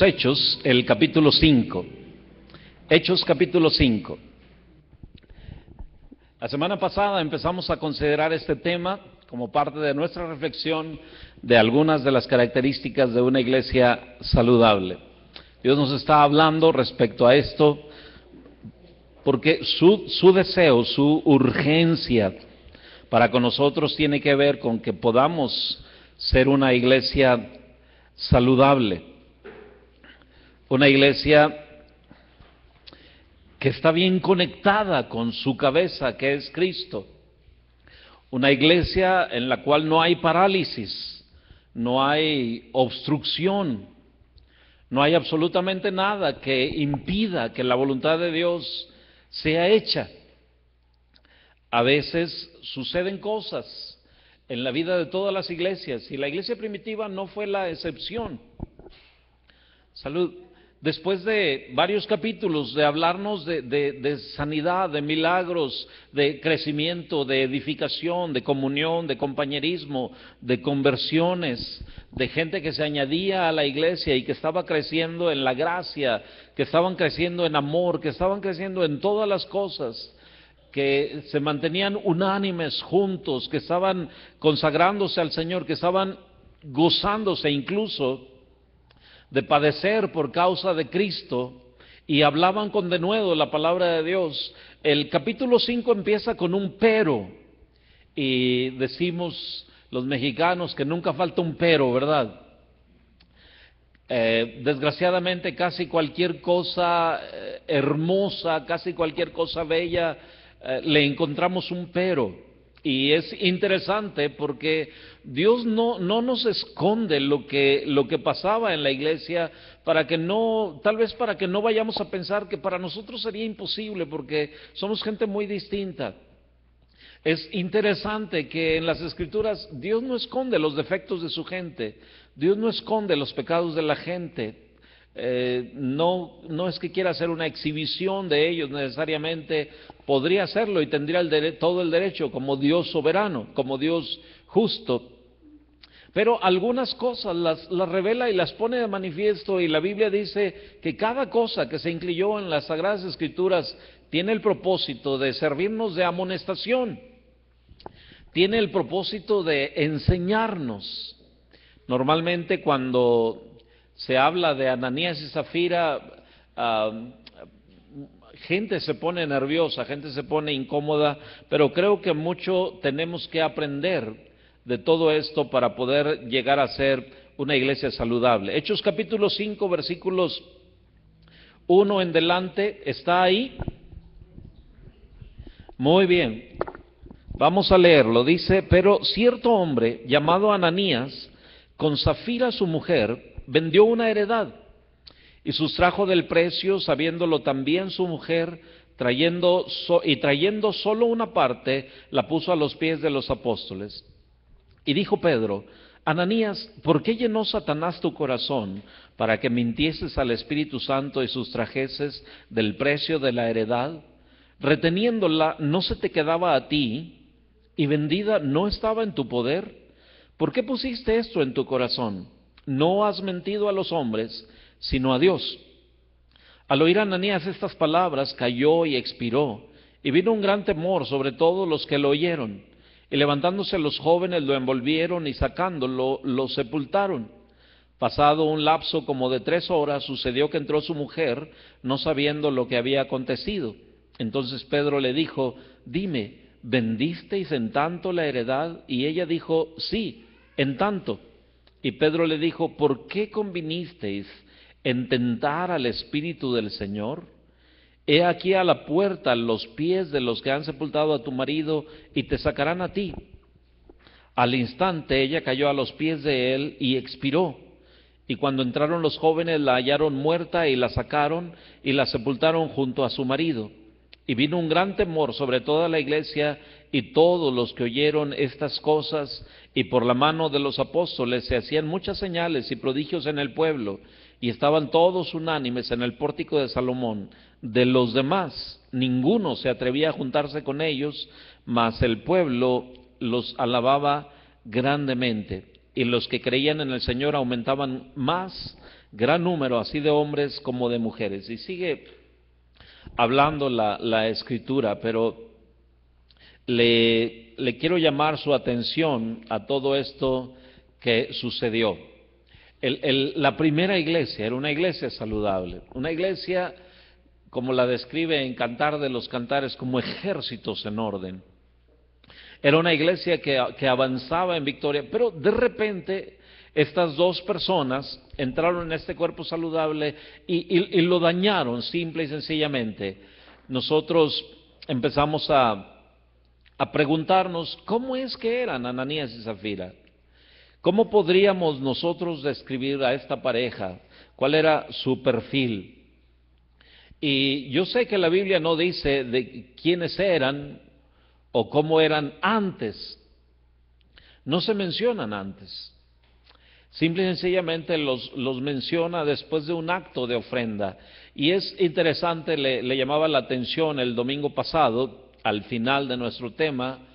Hechos, el capítulo 5. Hechos capítulo 5. La semana pasada empezamos a considerar este tema como parte de nuestra reflexión de algunas de las características de una iglesia saludable. Dios nos está hablando respecto a esto porque su deseo, su urgencia para con nosotros tiene que ver con que podamos ser una iglesia saludable. Una iglesia que está bien conectada con su cabeza, que es Cristo. Una iglesia en la cual no hay parálisis, no hay obstrucción, no hay absolutamente nada que impida que la voluntad de Dios sea hecha. A veces suceden cosas en la vida de todas las iglesias y la iglesia primitiva no fue la excepción. Salud. Después de varios capítulos de hablarnos de sanidad, de milagros, de crecimiento, de edificación, de comunión, de compañerismo, de conversiones, de gente que se añadía a la iglesia y que estaba creciendo en la gracia, que estaban creciendo en amor, que estaban creciendo en todas las cosas, que se mantenían unánimes juntos, que estaban consagrándose al Señor, que estaban gozándose incluso de padecer por causa de Cristo, y hablaban con denuedo la palabra de Dios. El capítulo 5 empieza con un pero, y decimos los mexicanos que nunca falta un pero, ¿verdad? Desgraciadamente casi cualquier cosa hermosa, casi cualquier cosa bella, le encontramos un pero. Y es interesante porque Dios no nos esconde lo que pasaba en la iglesia tal vez para que no vayamos a pensar que para nosotros sería imposible porque somos gente muy distinta. Es interesante que en las Escrituras Dios no esconde los defectos de su gente, Dios no esconde los pecados de la gente. No es que quiera hacer una exhibición de ellos necesariamente, podría hacerlo y tendría todo el derecho como Dios soberano, como Dios justo, pero algunas cosas las revela y las pone de manifiesto, y la Biblia dice que cada cosa que se incluyó en las Sagradas Escrituras tiene el propósito de servirnos de amonestación, tiene el propósito de enseñarnos. Normalmente cuando se habla de Ananías y Zafira, gente se pone nerviosa, gente se pone incómoda, pero creo que mucho tenemos que aprender de todo esto para poder llegar a ser una iglesia saludable. Hechos capítulo 5, versículos 1 en delante, ¿está ahí? Muy bien, vamos a leerlo. Dice: pero cierto hombre llamado Ananías, con Zafira su mujer, vendió una heredad y sustrajo del precio, sabiéndolo también su mujer, trayendo solo una parte, la puso a los pies de los apóstoles. Y dijo Pedro: Ananías, ¿por qué llenó Satanás tu corazón para que mintieses al Espíritu Santo y sustrajeses del precio de la heredad? Reteniéndola, ¿no se te quedaba a ti? ¿Y vendida no estaba en tu poder? ¿Por qué pusiste esto en tu corazón? No has mentido a los hombres, sino a Dios. Al oír Ananías estas palabras, cayó y expiró, y vino un gran temor sobre todos los que lo oyeron. Y levantándose los jóvenes lo envolvieron y sacándolo, lo sepultaron. Pasado un lapso como de 3 horas, sucedió que entró su mujer, no sabiendo lo que había acontecido. Entonces Pedro le dijo: dime, ¿vendisteis en tanto la heredad? Y ella dijo: sí, en tanto. Y Pedro le dijo: ¿por qué convinisteis en tentar al Espíritu del Señor? He aquí a la puerta los pies de los que han sepultado a tu marido, y te sacarán a ti. Al instante ella cayó a los pies de él y expiró. Y cuando entraron los jóvenes la hallaron muerta y la sacaron y la sepultaron junto a su marido. Y vino un gran temor sobre toda la iglesia y todos los que oyeron estas cosas, y por la mano de los apóstoles se hacían muchas señales y prodigios en el pueblo, y estaban todos unánimes en el pórtico de Salomón. De los demás, ninguno se atrevía a juntarse con ellos, mas el pueblo los alababa grandemente, y los que creían en el Señor aumentaban más gran número así de hombres como de mujeres. Y sigue hablando la Escritura, pero le quiero llamar su atención a todo esto que sucedió. La primera iglesia era una iglesia saludable, una iglesia como la describe en Cantar de los Cantares, como ejércitos en orden. Era una iglesia que avanzaba en victoria, pero de repente estas dos personas entraron en este cuerpo saludable y lo dañaron simple y sencillamente. Nosotros empezamos a preguntarnos cómo es que eran Ananías y Zafira. ¿Cómo podríamos nosotros describir a esta pareja? ¿Cuál era su perfil? Y yo sé que la Biblia no dice de quiénes eran o cómo eran antes. No se mencionan antes. Simple y sencillamente los menciona después de un acto de ofrenda. Y es interesante, le llamaba la atención el domingo pasado, al final de nuestro tema,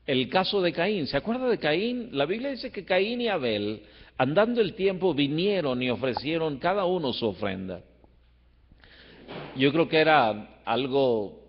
el caso de Caín. ¿Se acuerda de Caín? La Biblia dice que Caín y Abel, andando el tiempo, vinieron y ofrecieron cada uno su ofrenda. Yo creo que era algo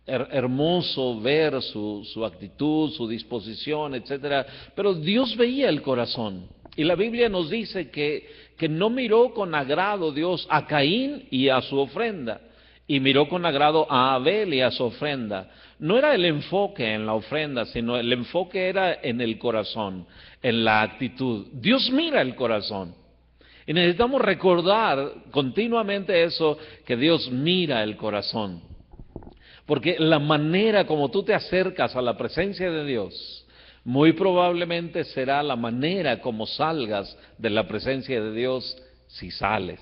hermoso ver su actitud, su disposición, etcétera, pero Dios veía el corazón. Y la Biblia nos dice que no miró con agrado Dios a Caín y a su ofrenda, y miró con agrado a Abel y a su ofrenda. No era el enfoque en la ofrenda, sino el enfoque era en el corazón, en la actitud. Dios mira el corazón. Y necesitamos recordar continuamente eso, que Dios mira el corazón. Porque la manera como tú te acercas a la presencia de Dios, muy probablemente será la manera como salgas de la presencia de Dios si sales.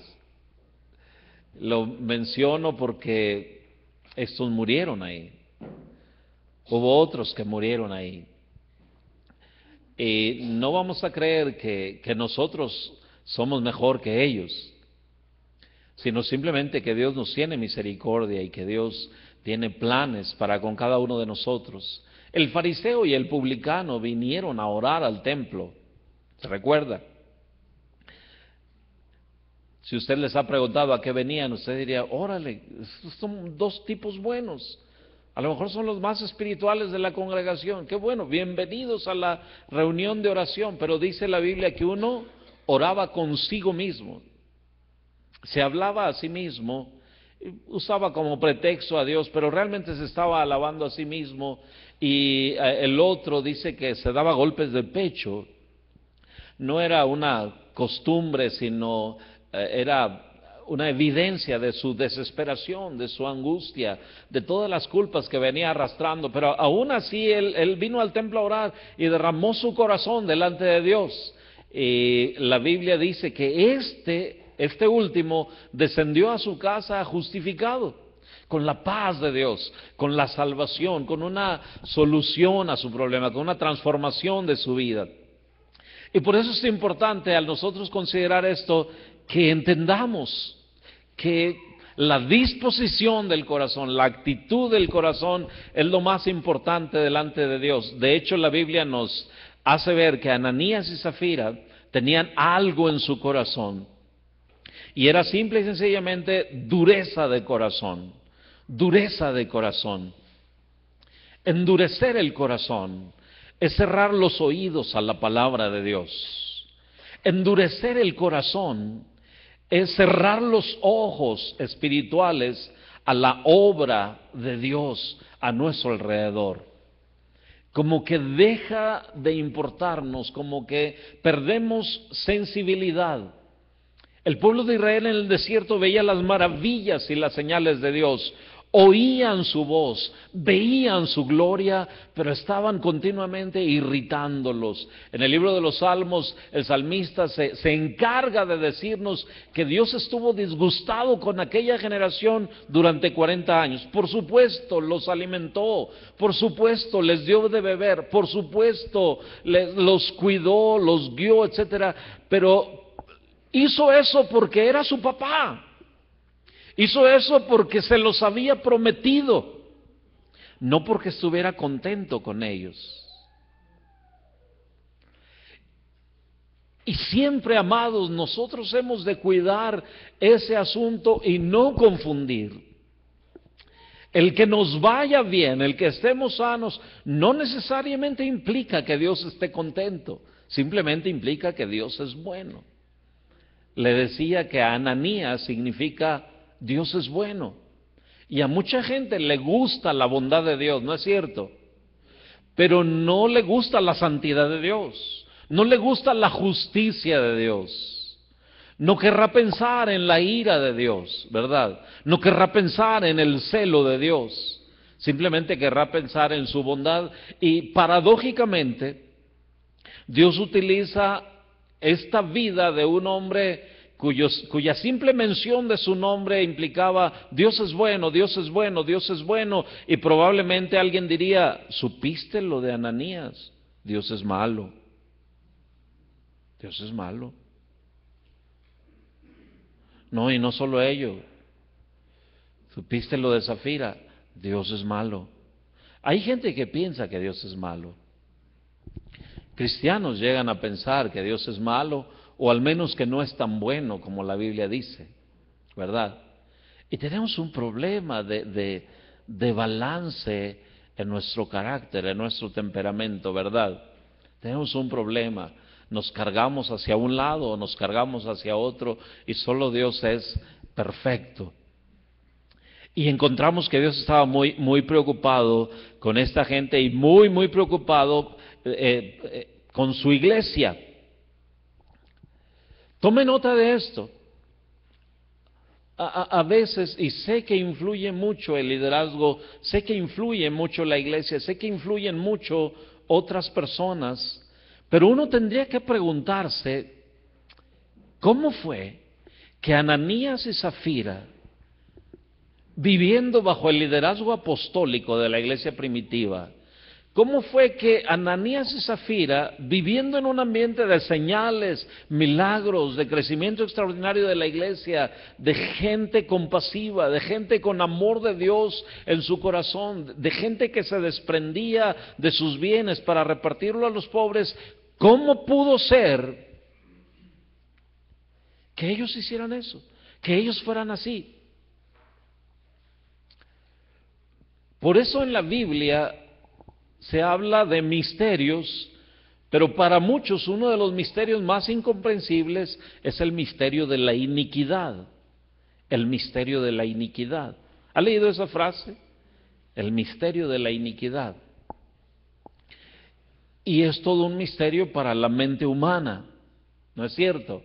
Lo menciono porque estos murieron ahí. Hubo otros que murieron ahí. Y no vamos a creer que nosotros somos mejor que ellos, sino simplemente que Dios nos tiene misericordia y que Dios tiene planes para con cada uno de nosotros. El fariseo y el publicano vinieron a orar al templo, ¿se recuerda? Si usted les ha preguntado a qué venían, usted diría, órale, son dos tipos buenos. A lo mejor son los más espirituales de la congregación. Qué bueno, bienvenidos a la reunión de oración. Pero dice la Biblia que uno oraba consigo mismo. Se hablaba a sí mismo, usaba como pretexto a Dios, pero realmente se estaba alabando a sí mismo. Y el otro dice que se daba golpes de pecho. No era una costumbre, sino era una evidencia de su desesperación, de su angustia, de todas las culpas que venía arrastrando. Pero aún así él vino al templo a orar y derramó su corazón delante de Dios. Y la Biblia dice que este último descendió a su casa justificado, con la paz de Dios, con la salvación, con una solución a su problema, con una transformación de su vida. Y por eso es importante al nosotros considerar esto, que entendamos que la disposición del corazón, la actitud del corazón es lo más importante delante de Dios. De hecho, la Biblia nos hace ver que Ananías y Zafira tenían algo en su corazón, y era simple y sencillamente dureza de corazón, dureza de corazón. Endurecer el corazón es cerrar los oídos a la palabra de Dios. Endurecer el corazón es cerrar los ojos espirituales a la obra de Dios a nuestro alrededor. Como que deja de importarnos, como que perdemos sensibilidad. El pueblo de Israel en el desierto veía las maravillas y las señales de Dios, oían su voz, veían su gloria, pero estaban continuamente irritándolos. En el libro de los Salmos, el salmista se encarga de decirnos que Dios estuvo disgustado con aquella generación durante 40 años. Por supuesto, los alimentó, por supuesto, les dio de beber, por supuesto, los cuidó, los guió, etcétera, pero hizo eso porque era su papá. Hizo eso porque se los había prometido, no porque estuviera contento con ellos. Y siempre, amados, nosotros hemos de cuidar ese asunto y no confundir. El que nos vaya bien, el que estemos sanos, no necesariamente implica que Dios esté contento, simplemente implica que Dios es bueno. Le decía que Ananías significa Dios es bueno. Y a mucha gente le gusta la bondad de Dios, ¿no es cierto? Pero no le gusta la santidad de Dios, no le gusta la justicia de Dios. No querrá pensar en la ira de Dios, ¿verdad? No querrá pensar en el celo de Dios. Simplemente querrá pensar en su bondad. Y paradójicamente, Dios utiliza esta vida de un hombre cuya simple mención de su nombre implicaba Dios es bueno, Dios es bueno, Dios es bueno. Y probablemente alguien diría, ¿supiste lo de Ananías? Dios es malo. Dios es malo. No, y no solo ello. ¿Supiste lo de Zafira? Dios es malo. Hay gente que piensa que Dios es malo. Cristianos llegan a pensar que Dios es malo, o al menos que no es tan bueno como la Biblia dice, ¿verdad? Y tenemos un problema de balance en nuestro carácter, en nuestro temperamento, ¿verdad? Tenemos un problema. Nos cargamos hacia un lado o nos cargamos hacia otro, y solo Dios es perfecto. Y encontramos que Dios estaba muy preocupado con esta gente y muy preocupado con su iglesia. Tome nota de esto. A veces, y sé que influye mucho el liderazgo, sé que influye mucho la iglesia, sé que influyen mucho otras personas, pero uno tendría que preguntarse, ¿cómo fue que Ananías y Zafira, viviendo bajo el liderazgo apostólico de la iglesia primitiva, cómo fue que Ananías y Zafira, viviendo en un ambiente de señales, milagros, de crecimiento extraordinario de la iglesia, de gente compasiva, de gente con amor de Dios en su corazón, de gente que se desprendía de sus bienes para repartirlo a los pobres, ¿cómo pudo ser que ellos hicieran eso? Que ellos fueran así. Por eso en la Biblia se habla de misterios, pero para muchos uno de los misterios más incomprensibles es el misterio de la iniquidad. El misterio de la iniquidad. ¿Ha leído esa frase? El misterio de la iniquidad. Y es todo un misterio para la mente humana, ¿no es cierto?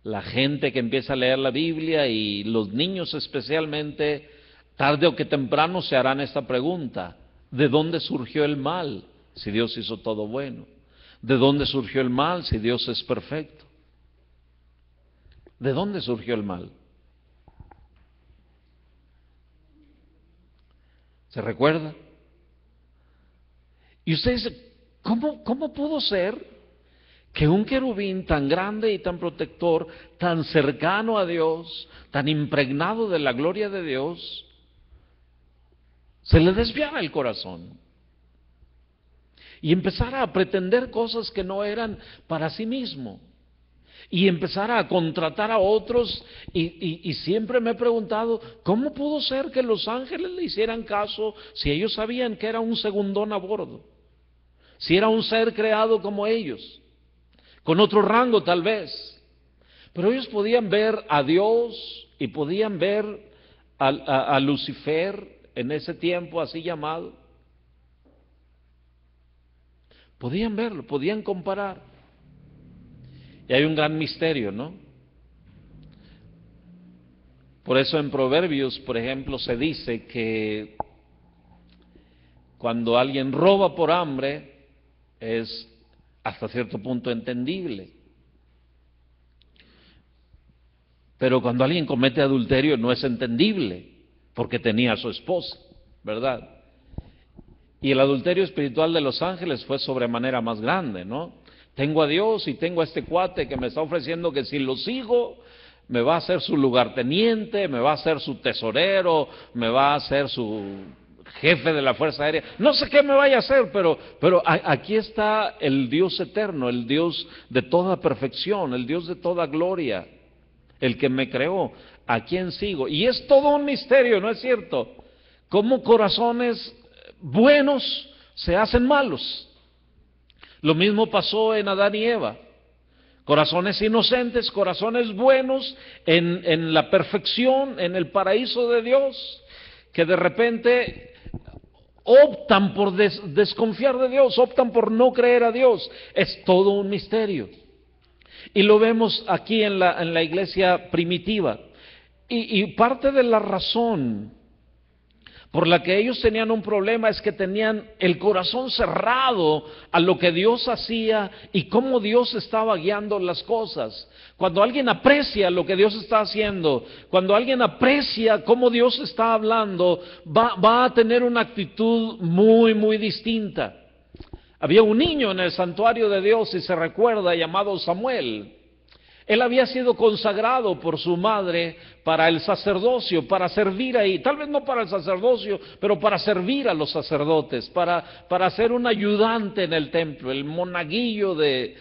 La gente que empieza a leer la Biblia, y los niños especialmente, tarde o que temprano se harán esta pregunta: ¿de dónde surgió el mal si Dios hizo todo bueno? ¿De dónde surgió el mal si Dios es perfecto? ¿De dónde surgió el mal? ¿Se recuerda? Y usted dice, ¿cómo pudo ser que un querubín tan grande y tan protector, tan cercano a Dios, tan impregnado de la gloria de Dios, se le desviara el corazón y empezara a pretender cosas que no eran para sí mismo, y empezara a contratar a otros? Y siempre me he preguntado, ¿cómo pudo ser que los ángeles le hicieran caso si ellos sabían que era un segundón a bordo? Si era un ser creado como ellos, con otro rango tal vez, pero ellos podían ver a Dios y podían ver a Lucifer en ese tiempo así llamado. Podían verlo, podían comparar. Y hay un gran misterio, ¿no? Por eso en Proverbios, por ejemplo, se dice que cuando alguien roba por hambre es hasta cierto punto entendible. Pero cuando alguien comete adulterio no es entendible, porque tenía a su esposa, ¿verdad? Y el adulterio espiritual de los ángeles fue sobremanera más grande, ¿no? Tengo a Dios y tengo a este cuate que me está ofreciendo que si lo sigo, me va a hacer su lugarteniente, me va a hacer su tesorero, me va a hacer su jefe de la Fuerza Aérea, no sé qué me vaya a hacer, pero aquí está el Dios eterno, el Dios de toda perfección, el Dios de toda gloria, el que me creó, ¿a quién sigo? Y es todo un misterio, ¿no es cierto? Cómo corazones buenos se hacen malos. Lo mismo pasó en Adán y Eva. Corazones inocentes, corazones buenos en la perfección, en el paraíso de Dios, que de repente optan por desconfiar de Dios, optan por no creer a Dios. Es todo un misterio. Y lo vemos aquí en la iglesia primitiva. Y parte de la razón por la que ellos tenían un problema es que tenían el corazón cerrado a lo que Dios hacía y cómo Dios estaba guiando las cosas. Cuando alguien aprecia lo que Dios está haciendo, cuando alguien aprecia cómo Dios está hablando, va a tener una actitud muy, muy distinta. Había un niño en el santuario de Dios, si se recuerda, llamado Samuel. Él había sido consagrado por su madre para el sacerdocio, para servir ahí, tal vez no para el sacerdocio, pero para servir a los sacerdotes, para ser un ayudante en el templo, el monaguillo de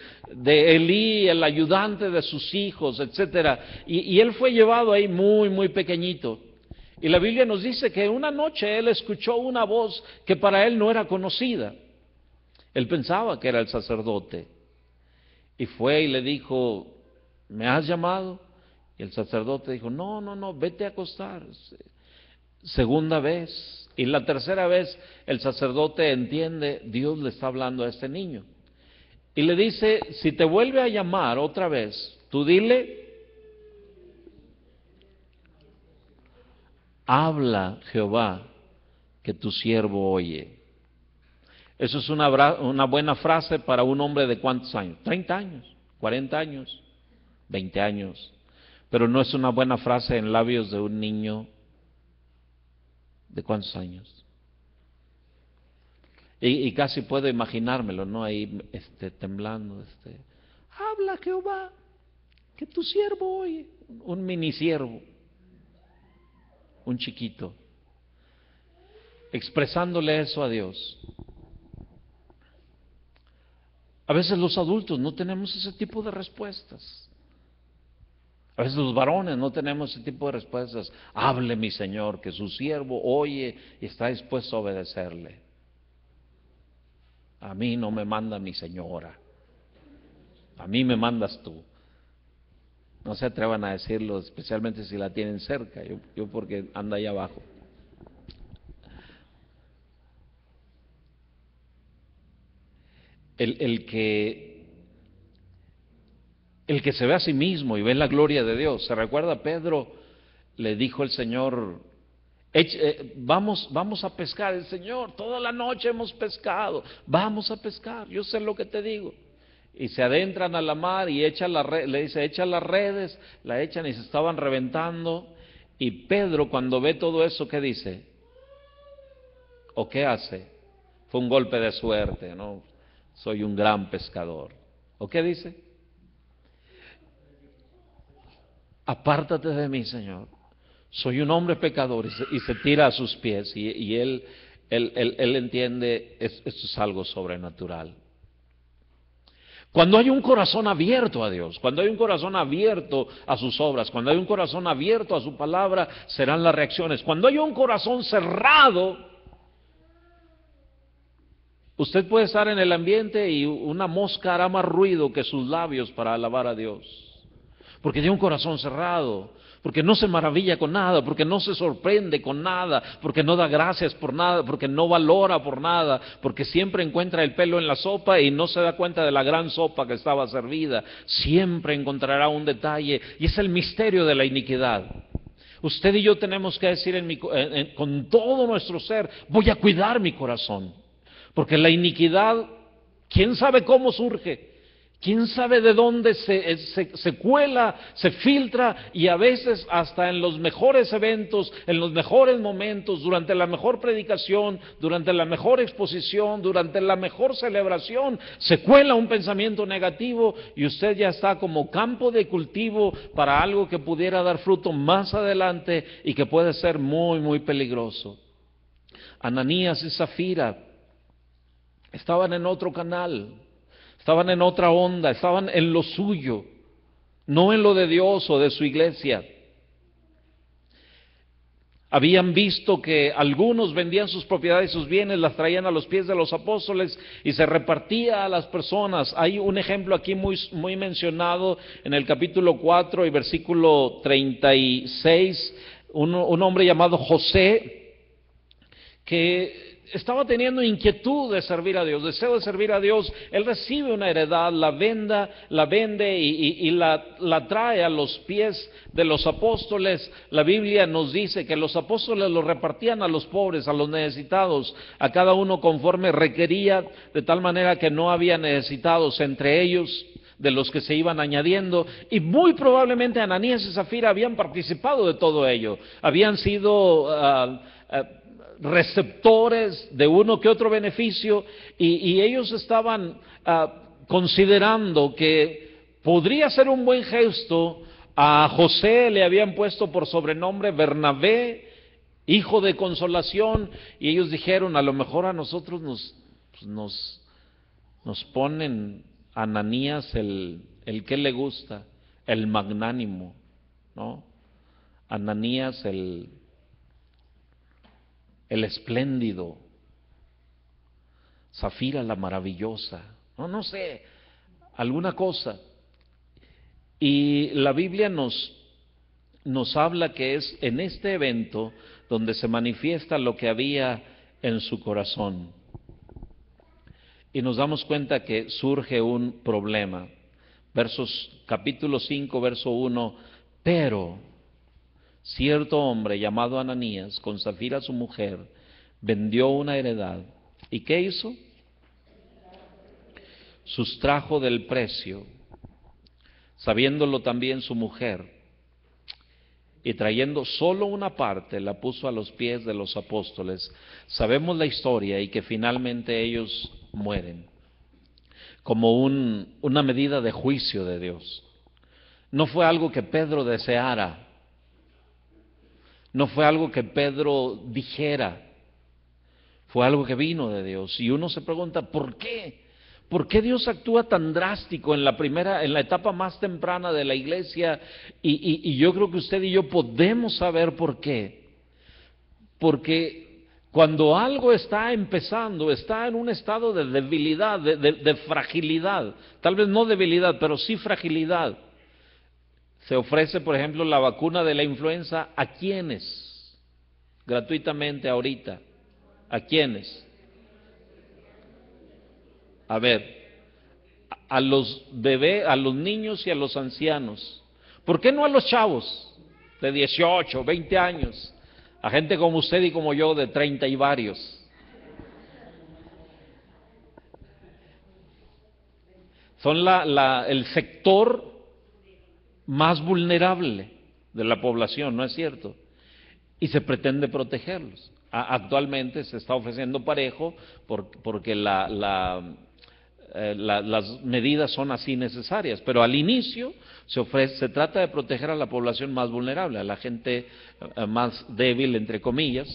Elí, el ayudante de sus hijos, etcétera. Y él fue llevado ahí muy, muy pequeñito. Y la Biblia nos dice que una noche él escuchó una voz que para él no era conocida. Él pensaba que era el sacerdote. Y fue y le dijo: ¿me has llamado? Y el sacerdote dijo: no, vete a acostar. Segunda vez, y la tercera vez el sacerdote entiende, Dios le está hablando a este niño. Y le dice: si te vuelve a llamar otra vez, tú dile: habla Jehová, que tu siervo oye. Eso es una buena frase para un hombre de ¿cuántos años? 30 años, 40 años. 20 años, pero no es una buena frase en labios de un niño de ¿cuántos años? Y casi puedo imaginármelo, ¿no? Ahí temblando, habla Jehová, que tu siervo oye. Un mini siervo, un chiquito, expresándole eso a Dios. A veces los adultos no tenemos ese tipo de respuestas. A veces los varones no tenemos ese tipo de respuestas. Hable mi Señor, que su siervo oye y está dispuesto a obedecerle. A mí no me manda mi señora, a mí me mandas tú. No se atrevan a decirlo, especialmente si la tienen cerca, yo porque anda allá abajo. El que se ve a sí mismo y ve la gloria de Dios. ¿Se recuerda? Pedro le dijo el Señor: vamos a pescar. El Señor: toda la noche hemos pescado, vamos a pescar, yo sé lo que te digo. Y se adentran a la mar y le dice: echa las redes, la echan y se estaban reventando. Y Pedro, cuando ve todo eso, ¿qué dice? ¿O qué hace? Fue un golpe de suerte, ¿no? Soy un gran pescador. ¿O qué dice? Apártate de mí, Señor, soy un hombre pecador. Y se tira a sus pies y él entiende, esto es algo sobrenatural. Cuando hay un corazón abierto a Dios, cuando hay un corazón abierto a sus obras, cuando hay un corazón abierto a su palabra, serán las reacciones. Cuando hay un corazón cerrado, usted puede estar en el ambiente y una mosca hará más ruido que sus labios para alabar a Dios. Porque tiene un corazón cerrado, porque no se maravilla con nada, porque no se sorprende con nada, porque no da gracias por nada, porque no valora por nada, porque siempre encuentra el pelo en la sopa y no se da cuenta de la gran sopa que estaba servida. Siempre encontrará un detalle, y es el misterio de la iniquidad. Usted y yo tenemos que decir con todo nuestro ser: voy a cuidar mi corazón, porque la iniquidad, ¿quién sabe cómo surge? ¿Quién sabe de dónde se cuela, se filtra? Y a veces hasta en los mejores eventos, en los mejores momentos, durante la mejor predicación, durante la mejor exposición, durante la mejor celebración, se cuela un pensamiento negativo y usted ya está como campo de cultivo para algo que pudiera dar fruto más adelante y que puede ser muy, muy peligroso. Ananías y Zafira estaban en otro canal, estaban en otra onda, estaban en lo suyo, no en lo de Dios o de su iglesia. Habían visto que algunos vendían sus propiedades y sus bienes, las traían a los pies de los apóstoles y se repartía a las personas. Hay un ejemplo aquí muy mencionado en el capítulo 4 y versículo 36, un hombre llamado José, que estaba teniendo inquietud de servir a Dios, deseo de servir a Dios. Él recibe una heredad, la vende y la trae a los pies de los apóstoles. La Biblia nos dice que los apóstoles lo repartían a los pobres, a los necesitados, a cada uno conforme requería, de tal manera que no había necesitados entre ellos de los que se iban añadiendo, y muy probablemente Ananías y Zafira habían participado de todo ello, habían sido receptores de uno que otro beneficio, y ellos estaban considerando que podría ser un buen gesto. A José le habían puesto por sobrenombre Bernabé, hijo de consolación, y ellos dijeron, a lo mejor a nosotros nos ponen Ananías el que le gusta, el magnánimo, ¿no? Ananías el espléndido, Zafira la maravillosa, no sé, alguna cosa. Y la Biblia nos habla que es en este evento donde se manifiesta lo que había en su corazón. Y nos damos cuenta que surge un problema. Capítulo 5, verso 1, pero cierto hombre llamado Ananías, con Zafira su mujer, vendió una heredad. ¿Y qué hizo? Sustrajo del precio, sabiéndolo también su mujer, y trayendo solo una parte, la puso a los pies de los apóstoles. Sabemos la historia y que finalmente ellos mueren, como una medida de juicio de Dios. No fue algo que Pedro deseara, no fue algo que Pedro dijera, fue algo que vino de Dios. Y uno se pregunta, ¿por qué? ¿Por qué Dios actúa tan drástico en la etapa más temprana de la iglesia? Y yo creo que usted y yo podemos saber por qué. Porque cuando algo está empezando, está en un estado de debilidad, de fragilidad, tal vez no debilidad, pero sí fragilidad. Se ofrece, por ejemplo, la vacuna de la influenza, ¿a quiénes? Gratuitamente ahorita. ¿A quiénes? A ver, a los bebés, a los niños y a los ancianos. ¿Por qué no a los chavos de 18, 20 años? A gente como usted y como yo de 30 y varios. Son el sector más vulnerable de la población, ¿no es cierto? Y se pretende protegerlos. Actualmente se está ofreciendo parejo porque las medidas son así necesarias, pero al inicio se trata de proteger a la población más vulnerable, a la gente más débil, entre comillas.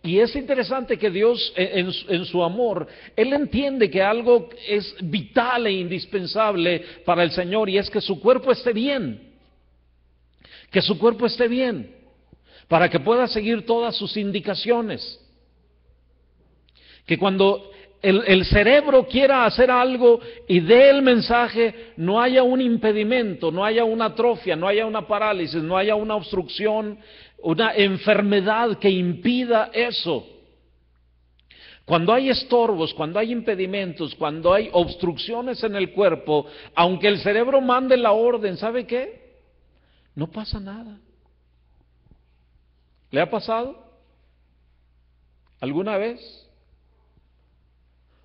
Y es interesante que Dios, en su amor, Él entiende que algo es vital e indispensable para el Señor, y es que su cuerpo esté bien, para que pueda seguir todas sus indicaciones. Que cuando el cerebro quiera hacer algo y dé el mensaje, no haya un impedimento, no haya una atrofia, no haya una parálisis, no haya una obstrucción, una enfermedad que impida eso. Cuando hay estorbos, cuando hay impedimentos, cuando hay obstrucciones en el cuerpo, aunque el cerebro mande la orden, ¿sabe qué? No pasa nada. ¿Le ha pasado alguna vez?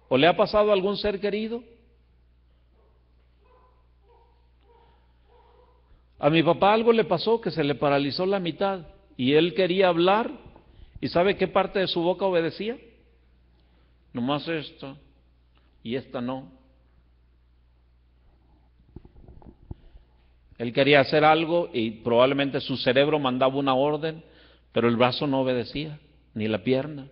¿O le ha pasado a algún ser querido? A mi papá algo le pasó, que se le paralizó la mitad y él quería hablar, ¿y sabe qué parte de su boca obedecía? Nomás esta y esta no. Él quería hacer algo y probablemente su cerebro mandaba una orden, pero el brazo no obedecía, ni la pierna.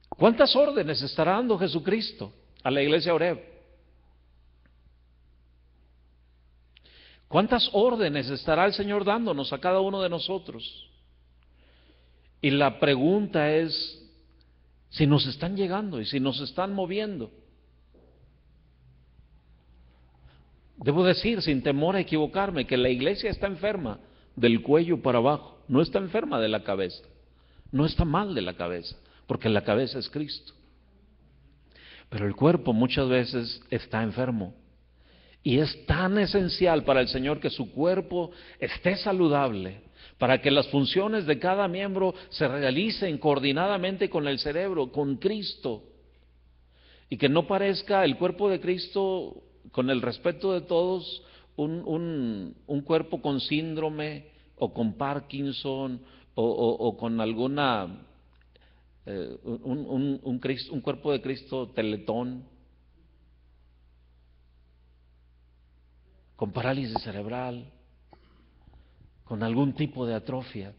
¿Cuántas órdenes estará dando Jesucristo a la iglesia Oreb? ¿Cuántas órdenes estará el Señor dándonos a cada uno de nosotros? Y la pregunta es si nos están llegando y si nos están moviendo. Debo decir, sin temor a equivocarme, que la iglesia está enferma del cuello para abajo, no está enferma de la cabeza, no está mal de la cabeza, porque la cabeza es Cristo. Pero el cuerpo muchas veces está enfermo. Y es tan esencial para el Señor que su cuerpo esté saludable, para que las funciones de cada miembro se realicen coordinadamente con el cerebro, con Cristo, y que no parezca el cuerpo de Cristo, con el respeto de todos, un cuerpo con síndrome o con Parkinson o con alguna, un cuerpo de Cristo teletón, con parálisis cerebral, con algún tipo de atrofia.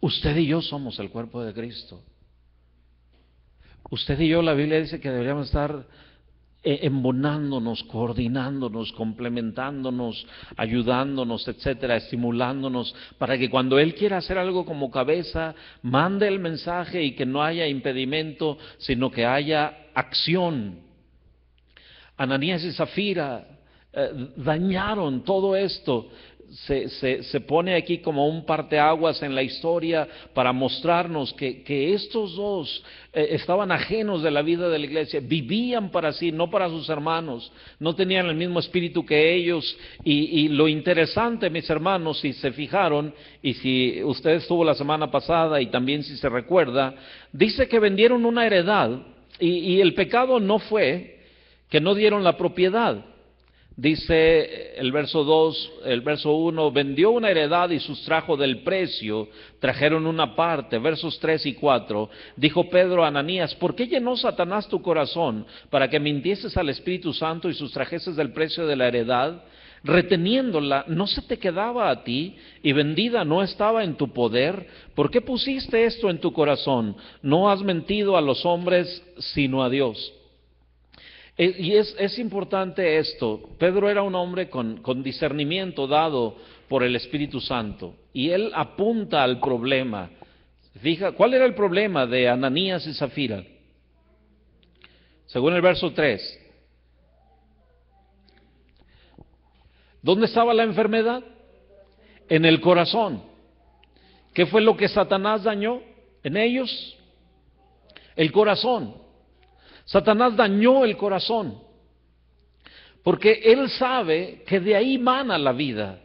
Usted y yo somos el cuerpo de Cristo. Usted y yo, la Biblia dice que deberíamos estar embonándonos, coordinándonos, complementándonos, ayudándonos, etcétera, estimulándonos, para que cuando Él quiera hacer algo como cabeza, mande el mensaje y que no haya impedimento, sino que haya acción. Ananías y Zafira dañaron todo esto. Se pone aquí como un parteaguas en la historia para mostrarnos que estos dos estaban ajenos de la vida de la iglesia, vivían para sí, no para sus hermanos, no tenían el mismo espíritu que ellos. Y lo interesante, mis hermanos, si se fijaron, y si usted estuvo la semana pasada y también si se recuerda, dice que vendieron una heredad, y el pecado no fue que no dieron la propiedad. Dice el verso 2, el verso 1, vendió una heredad y sustrajo del precio, trajeron una parte. Versos 3 y 4, dijo Pedro a Ananías, ¿por qué llenó Satanás tu corazón para que mintieses al Espíritu Santo y sustrajeses del precio de la heredad? Reteniéndola, ¿no se te quedaba a ti y vendida no estaba en tu poder? ¿Por qué pusiste esto en tu corazón? No has mentido a los hombres, sino a Dios. Y es importante esto. Pedro era un hombre con discernimiento dado por el Espíritu Santo, y él apunta al problema. Fija, ¿cuál era el problema de Ananías y Zafira? Según el verso 3. ¿Dónde estaba la enfermedad? En el corazón. ¿Qué fue lo que Satanás dañó en ellos? El corazón. Satanás dañó el corazón, porque él sabe que de ahí mana la vida,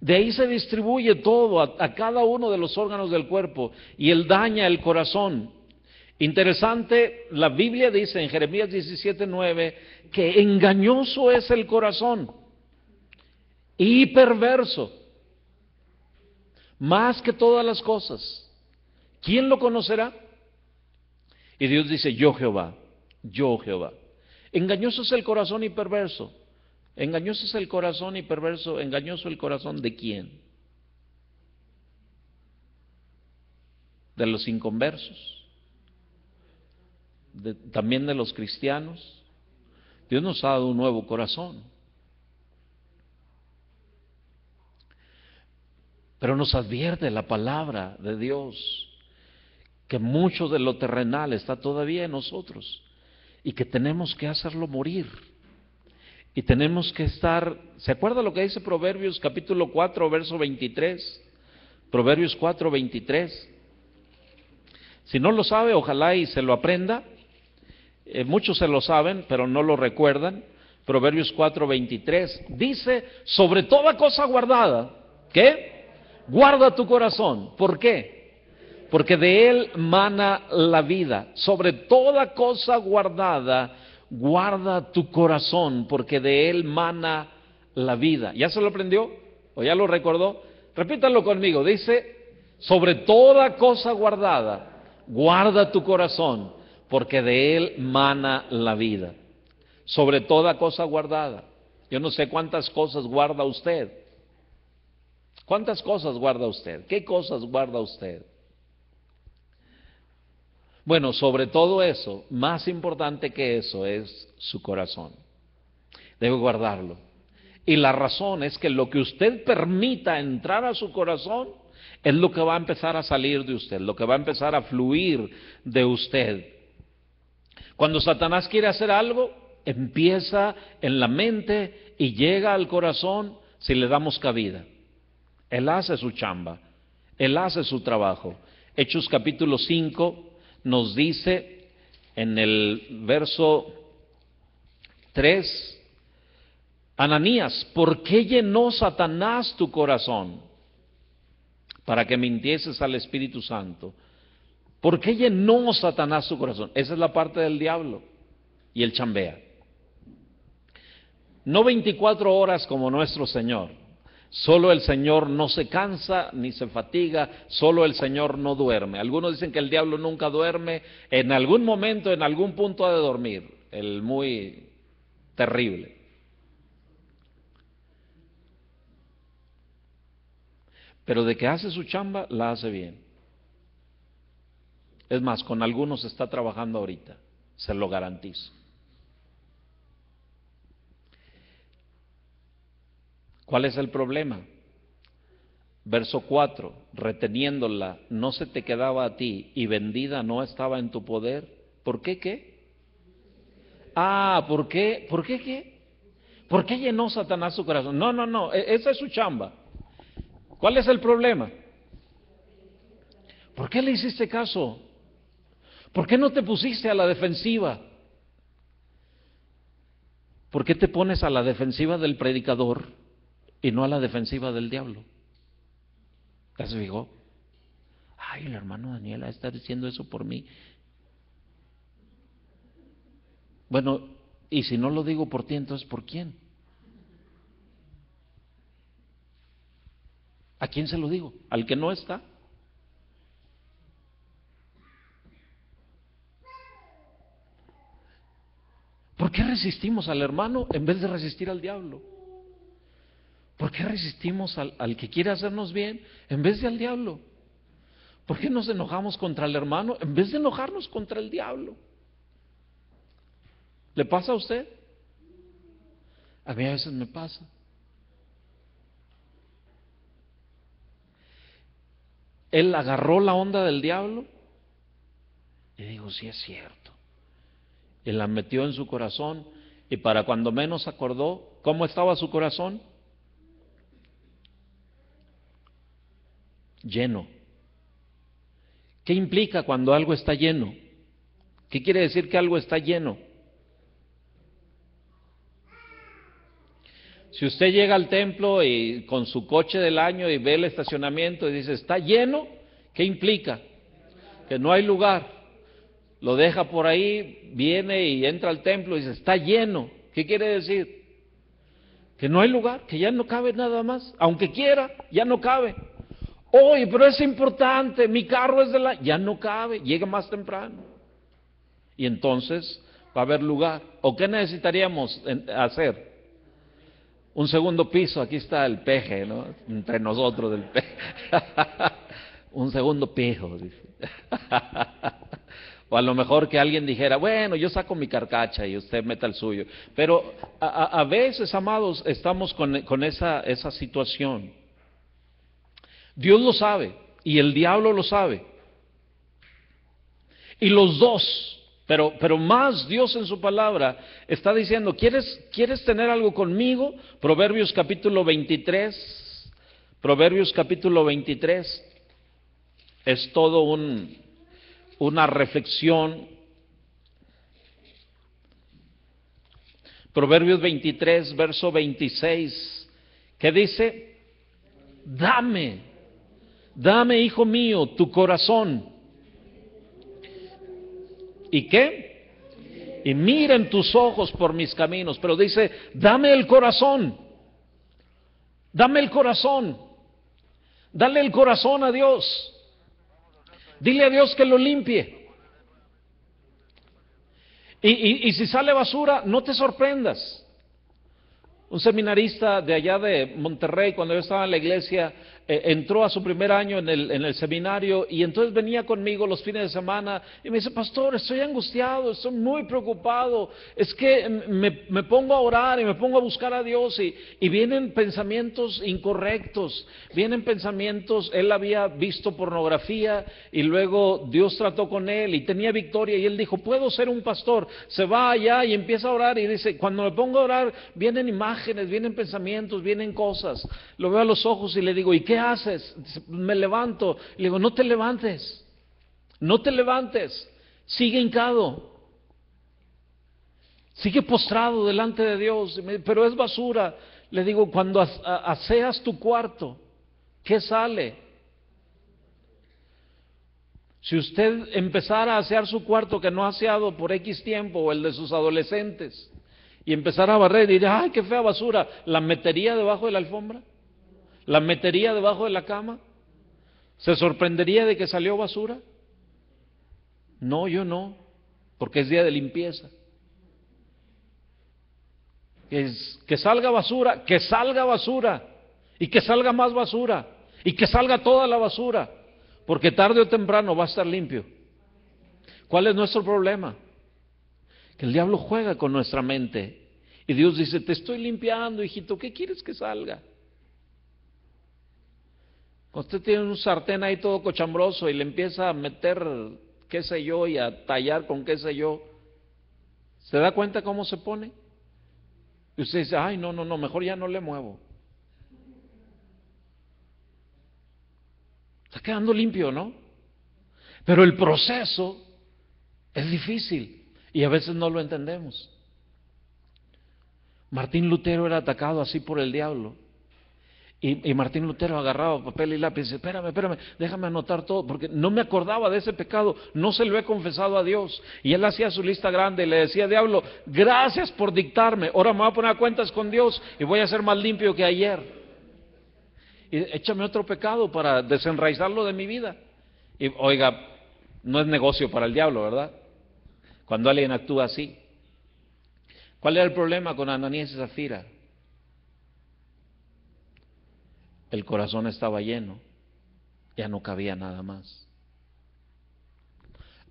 de ahí se distribuye todo a cada uno de los órganos del cuerpo, y él daña el corazón. Interesante, la Biblia dice en Jeremías 17:9 que engañoso es el corazón y perverso, más que todas las cosas. ¿Quién lo conocerá? Y Dios dice, yo Jehová. Yo Jehová. Engañoso es el corazón y perverso. Engañoso es el corazón y perverso. ¿Engañoso el corazón de quién? De los inconversos, también de los cristianos. Dios nos ha dado un nuevo corazón, pero nos advierte la palabra de Dios que mucho de lo terrenal está todavía en nosotros, y que tenemos que hacerlo morir, y tenemos que estar. ¿Se acuerda lo que dice Proverbios capítulo 4, verso 23? Proverbios 4, 23. Si no lo sabe, ojalá y se lo aprenda. Muchos se lo saben, pero no lo recuerdan. Proverbios 4, 23. Dice, sobre toda cosa guardada, ¿qué? Guarda tu corazón. ¿Por qué? Porque de él mana la vida. Sobre toda cosa guardada, guarda tu corazón, porque de él mana la vida. ¿Ya se lo aprendió? ¿O ya lo recordó? Repítalo conmigo. Dice, sobre toda cosa guardada, guarda tu corazón, porque de él mana la vida. Sobre toda cosa guardada. Yo no sé cuántas cosas guarda usted. ¿Cuántas cosas guarda usted? ¿Qué cosas guarda usted? Bueno, sobre todo eso, más importante que eso es su corazón. Debe guardarlo. Y la razón es que lo que usted permita entrar a su corazón es lo que va a empezar a salir de usted, lo que va a empezar a fluir de usted. Cuando Satanás quiere hacer algo, empieza en la mente y llega al corazón si le damos cabida. Él hace su chamba, él hace su trabajo. Hechos capítulo 5 nos dice en el verso 3, Ananías, ¿por qué llenó Satanás tu corazón para que mintieses al Espíritu Santo? ¿Por qué llenó Satanás tu corazón? Esa es la parte del diablo y él chambea. No 24 horas como nuestro Señor. Solo el Señor no se cansa ni se fatiga, solo el Señor no duerme. Algunos dicen que el diablo nunca duerme, en algún momento, en algún punto ha de dormir, el muy terrible. Pero de que hace su chamba, la hace bien. Es más, con algunos está trabajando ahorita, se lo garantizo. ¿Cuál es el problema? Verso 4, reteniéndola, no se te quedaba a ti y vendida no estaba en tu poder. ¿Por qué qué? ¿Por qué? ¿Por qué qué? ¿Por qué llenó Satanás su corazón? No, esa es su chamba. ¿Cuál es el problema? ¿Por qué le hiciste caso? ¿Por qué no te pusiste a la defensiva? ¿Por qué te pones a la defensiva del predicador y no a la defensiva del diablo? ¿Te has fijado? Ay, el hermano Daniel está diciendo eso por mí. Bueno, y si no lo digo por ti, entonces ¿por quién? ¿A quién se lo digo? ¿Al que no está? ¿Por qué resistimos al hermano en vez de resistir al diablo? ¿Por qué resistimos al que quiere hacernos bien en vez de al diablo? ¿Por qué nos enojamos contra el hermano en vez de enojarnos contra el diablo? ¿Le pasa a usted? A mí a veces me pasa. Él agarró la onda del diablo y digo, sí es cierto. Y la metió en su corazón y para cuando menos acordó, ¿cómo estaba su corazón? Lleno. ¿Qué implica cuando algo está lleno? ¿Qué quiere decir que algo está lleno? Si usted llega al templo y con su coche del año y ve el estacionamiento y dice, ¿está lleno? ¿Qué implica? Que no hay lugar. Lo deja por ahí, viene y entra al templo y dice, está lleno. ¿Qué quiere decir? Que no hay lugar, que ya no cabe nada más. Aunque quiera, ya no cabe. Oye, pero es importante, mi carro es de la... Ya no cabe, llega más temprano. Y entonces va a haber lugar. ¿O qué necesitaríamos hacer? Un segundo piso, aquí está el peje, ¿no? Entre nosotros el peje. Un segundo piso, dice. O a lo mejor que alguien dijera, bueno, yo saco mi carcacha y usted meta el suyo. Pero a veces, amados, estamos con esa situación. Dios lo sabe y el diablo lo sabe. Y los dos. Pero más Dios en su palabra está diciendo, ¿quieres tener algo conmigo? Proverbios capítulo 23, es todo una reflexión. Proverbios 23, verso 26, ¿qué dice? Dame, hijo mío, tu corazón. ¿Y qué? Y miren tus ojos por mis caminos. Pero dice, dame el corazón. Dame el corazón. Dale el corazón a Dios. Dile a Dios que lo limpie. Y si sale basura, no te sorprendas. Un seminarista de allá de Monterrey, cuando yo estaba en la iglesia, entró a su primer año en el seminario y entonces venía conmigo los fines de semana y me dice, pastor, estoy angustiado, estoy muy preocupado, es que me pongo a orar y me pongo a buscar a Dios y vienen pensamientos incorrectos, vienen pensamientos, él había visto pornografía y luego Dios trató con él y tenía victoria y él dijo, puedo ser un pastor. Se va allá y empieza a orar y dice, cuando me pongo a orar vienen imágenes, vienen pensamientos, vienen cosas. Lo veo a los ojos y le digo, ¿y qué haces? Me levanto. Le digo, no te levantes, no te levantes, sigue hincado, sigue postrado delante de Dios. Pero es basura. Le digo, cuando aseas tu cuarto, ¿qué sale? Si usted empezara a asear su cuarto que no ha aseado por X tiempo, o el de sus adolescentes, y empezara a barrer y diría, ¡ay, qué fea basura! ¿La metería debajo de la alfombra? ¿La metería debajo de la cama? ¿Se sorprendería de que salió basura? No, yo no, porque es día de limpieza. Que salga basura, y que salga más basura, y que salga toda la basura, porque tarde o temprano va a estar limpio. ¿Cuál es nuestro problema? Que el diablo juega con nuestra mente, y Dios dice, te estoy limpiando, hijito, ¿qué quieres que salga? Cuando usted tiene un sartén ahí todo cochambroso y le empieza a meter, qué sé yo, y a tallar con qué sé yo, ¿se da cuenta cómo se pone? Y usted dice, ay, no, mejor ya no le muevo. Está quedando limpio, ¿no? Pero el proceso es difícil y a veces no lo entendemos. Martín Lutero era atacado así por el diablo. Y Martín Lutero agarraba papel y lápiz y dice, espérame, déjame anotar todo, porque no me acordaba de ese pecado, no se lo he confesado a Dios. Y él hacía su lista grande y le decía, diablo, gracias por dictarme, ahora me voy a poner a cuentas con Dios y voy a ser más limpio que ayer. Y échame otro pecado para desenraizarlo de mi vida. Y oiga, no es negocio para el diablo, ¿verdad? Cuando alguien actúa así. ¿Cuál era el problema con Ananías y Zafira? El corazón estaba lleno, ya no cabía nada más.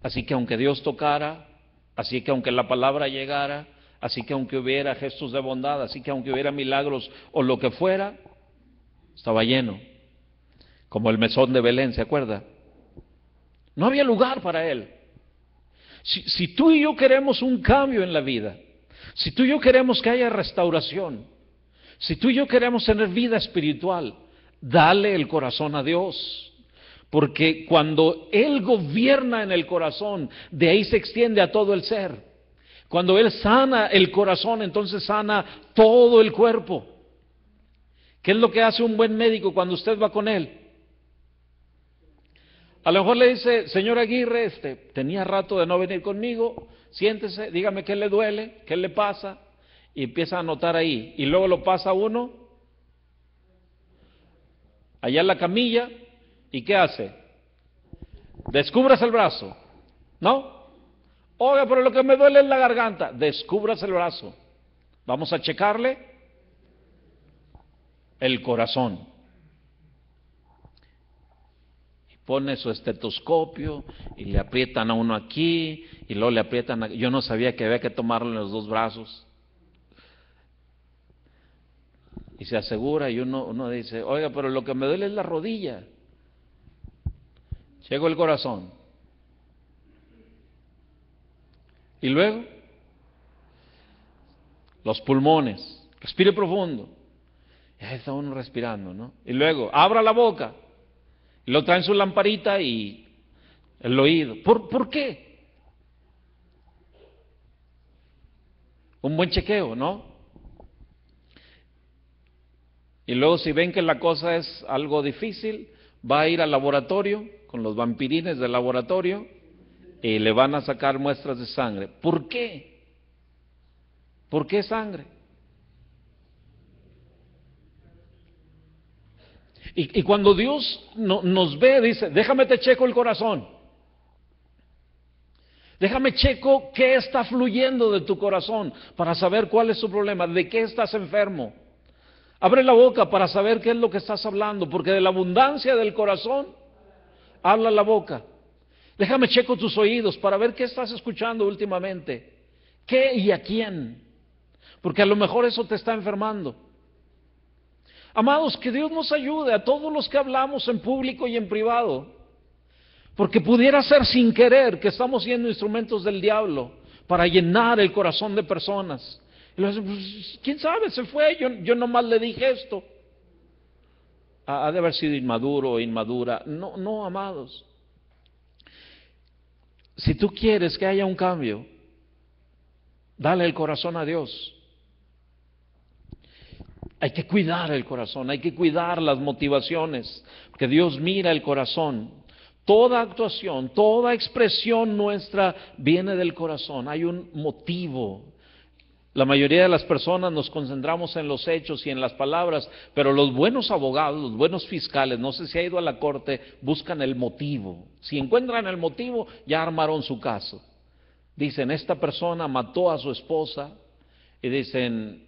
Así que aunque Dios tocara, así que aunque la palabra llegara, así que aunque hubiera gestos de bondad, así que aunque hubiera milagros o lo que fuera, estaba lleno, como el mesón de Belén, ¿se acuerda? No había lugar para él. Si tú y yo queremos un cambio en la vida, si tú y yo queremos que haya restauración, si tú y yo queremos tener vida espiritual, dale el corazón a Dios, porque cuando Él gobierna en el corazón, de ahí se extiende a todo el ser. Cuando Él sana el corazón, entonces sana todo el cuerpo. ¿Qué es lo que hace un buen médico cuando usted va con él? A lo mejor le dice, señor Aguirre, tenía rato de no venir conmigo, siéntese, dígame qué le duele, qué le pasa, y empieza a anotar ahí, y luego lo pasa uno allá en la camilla, ¿y qué hace? Descúbrase el brazo, ¿no? Oiga, pero lo que me duele es la garganta, descúbrase el brazo, vamos a checarle el corazón. Y pone su estetoscopio y le aprietan a uno aquí y luego le aprietan aquí. Yo no sabía que había que tomarlo en los dos brazos. Y se asegura y uno dice, oiga, pero lo que me duele es la rodilla. Checo el corazón. Y luego, los pulmones. Respire profundo. Ya está uno respirando, ¿no? Y luego, abra la boca. Y lo traen su lamparita y el oído. ¿Por qué? Un buen chequeo, ¿no? Y luego si ven que la cosa es algo difícil, va a ir al laboratorio con los vampirines del laboratorio y le van a sacar muestras de sangre. ¿Por qué? ¿Por qué sangre? Y cuando Dios nos ve, dice, déjame te checo el corazón. Déjame checo qué está fluyendo de tu corazón para saber cuál es su problema, de qué estás enfermo. Abre la boca para saber qué es lo que estás hablando, porque de la abundancia del corazón habla la boca. Déjame checo tus oídos para ver qué estás escuchando últimamente. ¿Qué y a quién? Porque a lo mejor eso te está enfermando. Amados, que Dios nos ayude a todos los que hablamos en público y en privado, porque pudiera ser sin querer que estamos siendo instrumentos del diablo para llenar el corazón de personas. Y luego, pues, ¿quién sabe? Se fue, yo nomás le dije esto. Ha de haber sido inmaduro o inmadura. No, amados. Si tú quieres que haya un cambio, dale el corazón a Dios. Hay que cuidar el corazón, hay que cuidar las motivaciones, porque Dios mira el corazón. Toda actuación, toda expresión nuestra viene del corazón, hay un motivo. La mayoría de las personas nos concentramos en los hechos y en las palabras, pero los buenos abogados, los buenos fiscales, no sé si ha ido a la corte, buscan el motivo. Si encuentran el motivo, ya armaron su caso. Dicen, esta persona mató a su esposa, y dicen,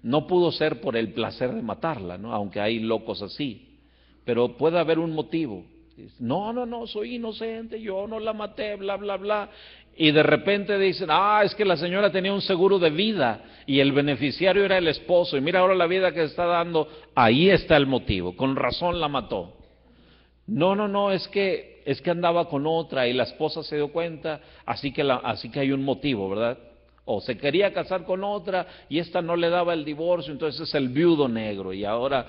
no pudo ser por el placer de matarla, ¿no? Aunque hay locos así, pero puede haber un motivo. No, soy inocente, yo no la maté, bla, bla, bla. Y de repente dicen, es que la señora tenía un seguro de vida y el beneficiario era el esposo, y mira ahora la vida que está dando, ahí está el motivo, con razón la mató. No, es que andaba con otra y la esposa se dio cuenta, así que hay un motivo, ¿verdad? O se quería casar con otra y esta no le daba el divorcio, entonces es el viudo negro. Y ahora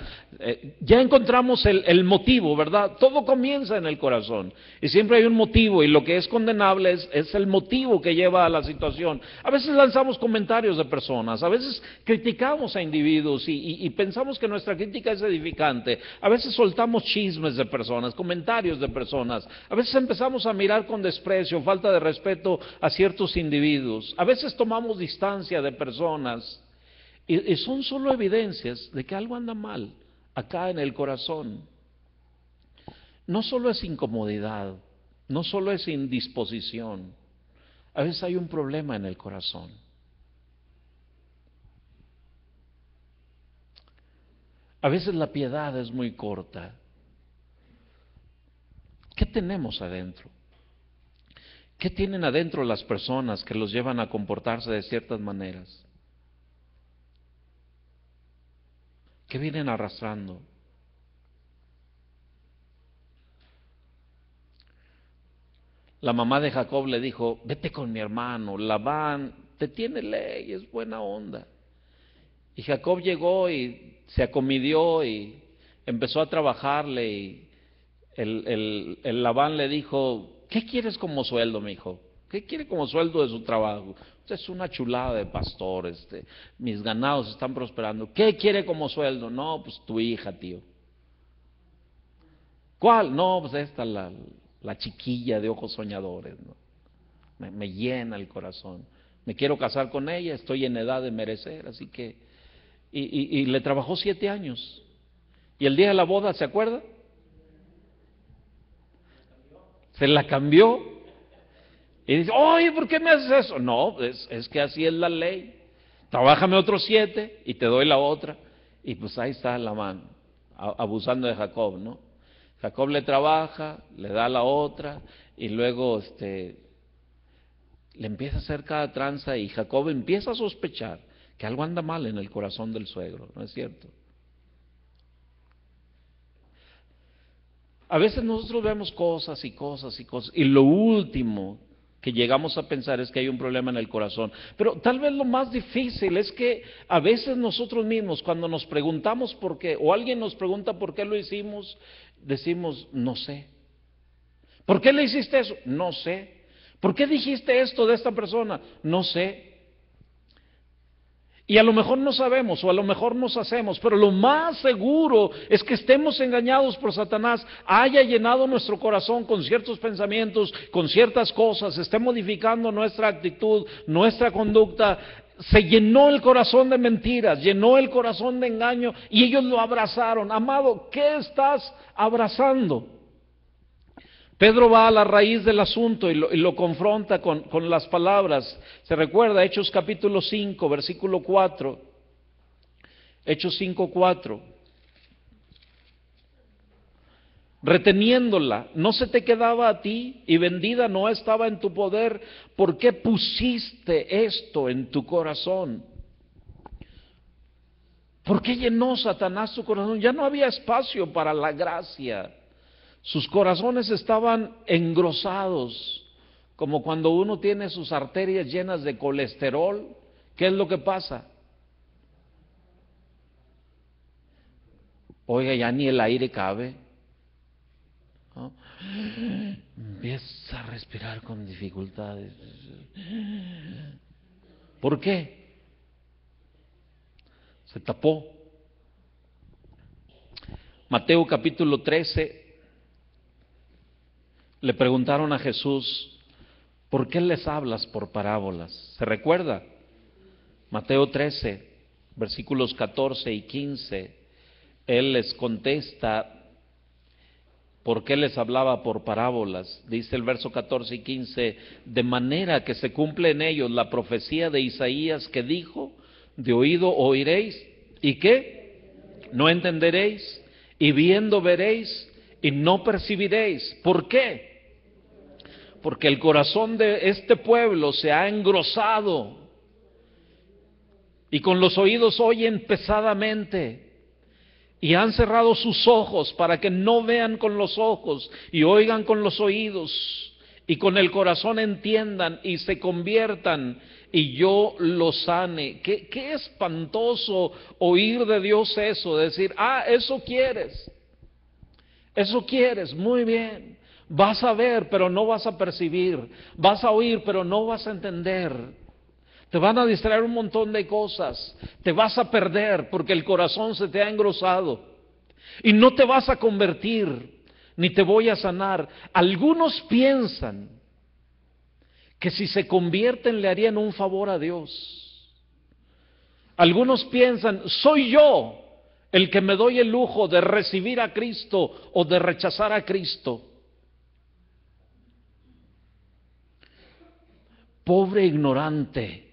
ya encontramos el motivo, ¿verdad? Todo comienza en el corazón y siempre hay un motivo, y lo que es condenable es el motivo que lleva a la situación. A veces lanzamos comentarios de personas, a veces criticamos a individuos y pensamos que nuestra crítica es edificante. A veces soltamos chismes de personas, comentarios de personas. A veces empezamos a mirar con desprecio, falta de respeto a ciertos individuos. A veces tomamos distancia de personas y son solo evidencias de que algo anda mal acá en el corazón. No solo es incomodidad, no solo es indisposición, a veces hay un problema en el corazón. A veces la piedad es muy corta. ¿Qué tenemos adentro? ¿Qué tienen adentro las personas que los llevan a comportarse de ciertas maneras? ¿Qué vienen arrastrando? La mamá de Jacob le dijo, vete con mi hermano, Labán te tiene ley, es buena onda. Y Jacob llegó y se acomidió y empezó a trabajarle, y el Labán le dijo, ¿qué quieres como sueldo, mi hijo? ¿Qué quiere como sueldo de su trabajo? Usted es una chulada de pastor, mis ganados están prosperando. ¿Qué quiere como sueldo? No, pues tu hija, tío. ¿Cuál? No, pues esta, la chiquilla de ojos soñadores, ¿no? Me llena el corazón. Me quiero casar con ella, estoy en edad de merecer, así que... Y le trabajó 7 años. Y el día de la boda, ¿se acuerda? Se la cambió. Y dice, oye, ¿por qué me haces eso? No, es que así es la ley. Trabájame otros 7 y te doy la otra. Y pues ahí está Labán, abusando de Jacob, ¿no? Jacob le trabaja, le da la otra, y luego le empieza a hacer cada tranza, y Jacob empieza a sospechar que algo anda mal en el corazón del suegro, ¿no es cierto? A veces nosotros vemos cosas, y lo último que llegamos a pensar es que hay un problema en el corazón. Pero tal vez lo más difícil es que a veces nosotros mismos, cuando nos preguntamos por qué, o alguien nos pregunta por qué lo hicimos, decimos, no sé. ¿Por qué le hiciste eso? No sé. ¿Por qué dijiste esto de esta persona? No sé. Y a lo mejor no sabemos, o a lo mejor nos hacemos, pero lo más seguro es que estemos engañados por Satanás, haya llenado nuestro corazón con ciertos pensamientos, con ciertas cosas, esté modificando nuestra actitud, nuestra conducta. Se llenó el corazón de mentiras, llenó el corazón de engaño, y ellos lo abrazaron. Amado, ¿qué estás abrazando? Pedro va a la raíz del asunto y lo confronta con las palabras. Se recuerda, Hechos capítulo 5, versículo 4. Hechos 5:4. Reteniéndola, no se te quedaba a ti y vendida no estaba en tu poder. ¿Por qué pusiste esto en tu corazón? ¿Por qué llenó Satanás tu corazón? Ya no había espacio para la gracia. Sus corazones estaban engrosados, como cuando uno tiene sus arterias llenas de colesterol. ¿Qué es lo que pasa? Oiga, ya ni el aire cabe, ¿no? Empieza a respirar con dificultades. ¿Por qué? Se tapó. Mateo capítulo 13, le preguntaron a Jesús, ¿por qué les hablas por parábolas? ¿Se recuerda? Mateo 13, versículos 14 y 15, Él les contesta por qué les hablaba por parábolas. Dice el verso 14 y 15, de manera que se cumple en ellos la profecía de Isaías que dijo, de oído oiréis, ¿y qué? No entenderéis, y viendo veréis, y no percibiréis. ¿Por qué? Porque el corazón de este pueblo se ha engrosado, y con los oídos oyen pesadamente, y han cerrado sus ojos para que no vean con los ojos y oigan con los oídos y con el corazón entiendan y se conviertan y yo los sane. Qué espantoso oír de Dios eso, decir, eso quieres, muy bien, vas a ver pero no vas a percibir, vas a oír pero no vas a entender. Te van a distraer un montón de cosas, te vas a perder porque el corazón se te ha engrosado y no te vas a convertir, ni te voy a sanar. Algunos piensan que si se convierten le harían un favor a Dios. Algunos piensan, soy yo el que me doy el lujo de recibir a Cristo o de rechazar a Cristo. Pobre ignorante.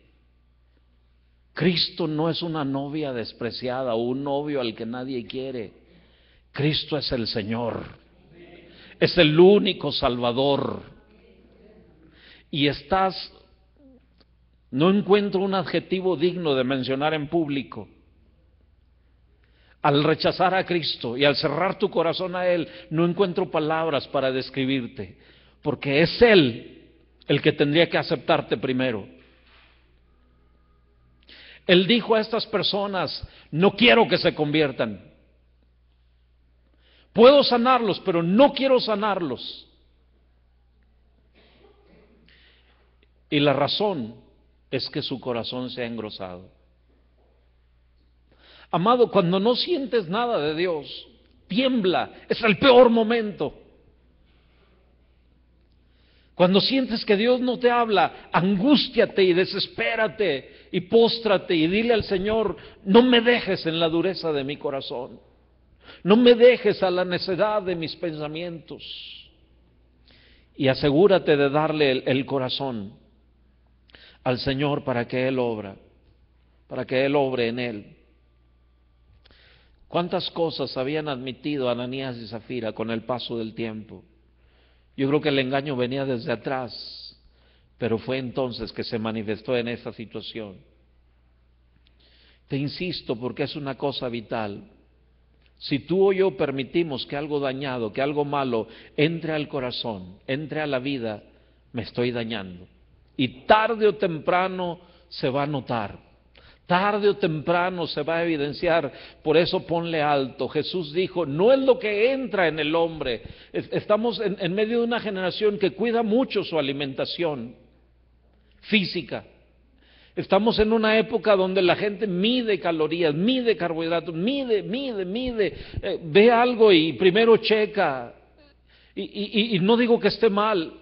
Cristo no es una novia despreciada o un novio al que nadie quiere. Cristo es el Señor, es el único Salvador. Y no encuentro un adjetivo digno de mencionar en público. Al rechazar a Cristo y al cerrar tu corazón a Él, no encuentro palabras para describirte, porque es Él el que tendría que aceptarte primero. Él dijo a estas personas, no quiero que se conviertan. Puedo sanarlos, pero no quiero sanarlos. Y la razón es que su corazón se ha engrosado. Amado, cuando no sientes nada de Dios, tiembla, es el peor momento. Cuando sientes que Dios no te habla, angústiate y desespérate y póstrate y dile al Señor, no me dejes en la dureza de mi corazón, no me dejes a la necedad de mis pensamientos. Y asegúrate de darle el corazón al Señor para que Él obre en él. ¿Cuántas cosas habían admitido Ananías y Zafira con el paso del tiempo? Yo creo que el engaño venía desde atrás, pero fue entonces que se manifestó en esa situación. Te insisto porque es una cosa vital. Si tú o yo permitimos que algo dañado, que algo malo entre al corazón, entre a la vida, me estoy dañando. Y tarde o temprano se va a notar. Tarde o temprano se va a evidenciar, por eso ponle alto. Jesús dijo, no es lo que entra en el hombre. Estamos en medio de una generación que cuida mucho su alimentación física. Estamos en una época donde la gente mide calorías, mide carbohidratos, mide, ve algo y primero checa. Y no digo que esté mal,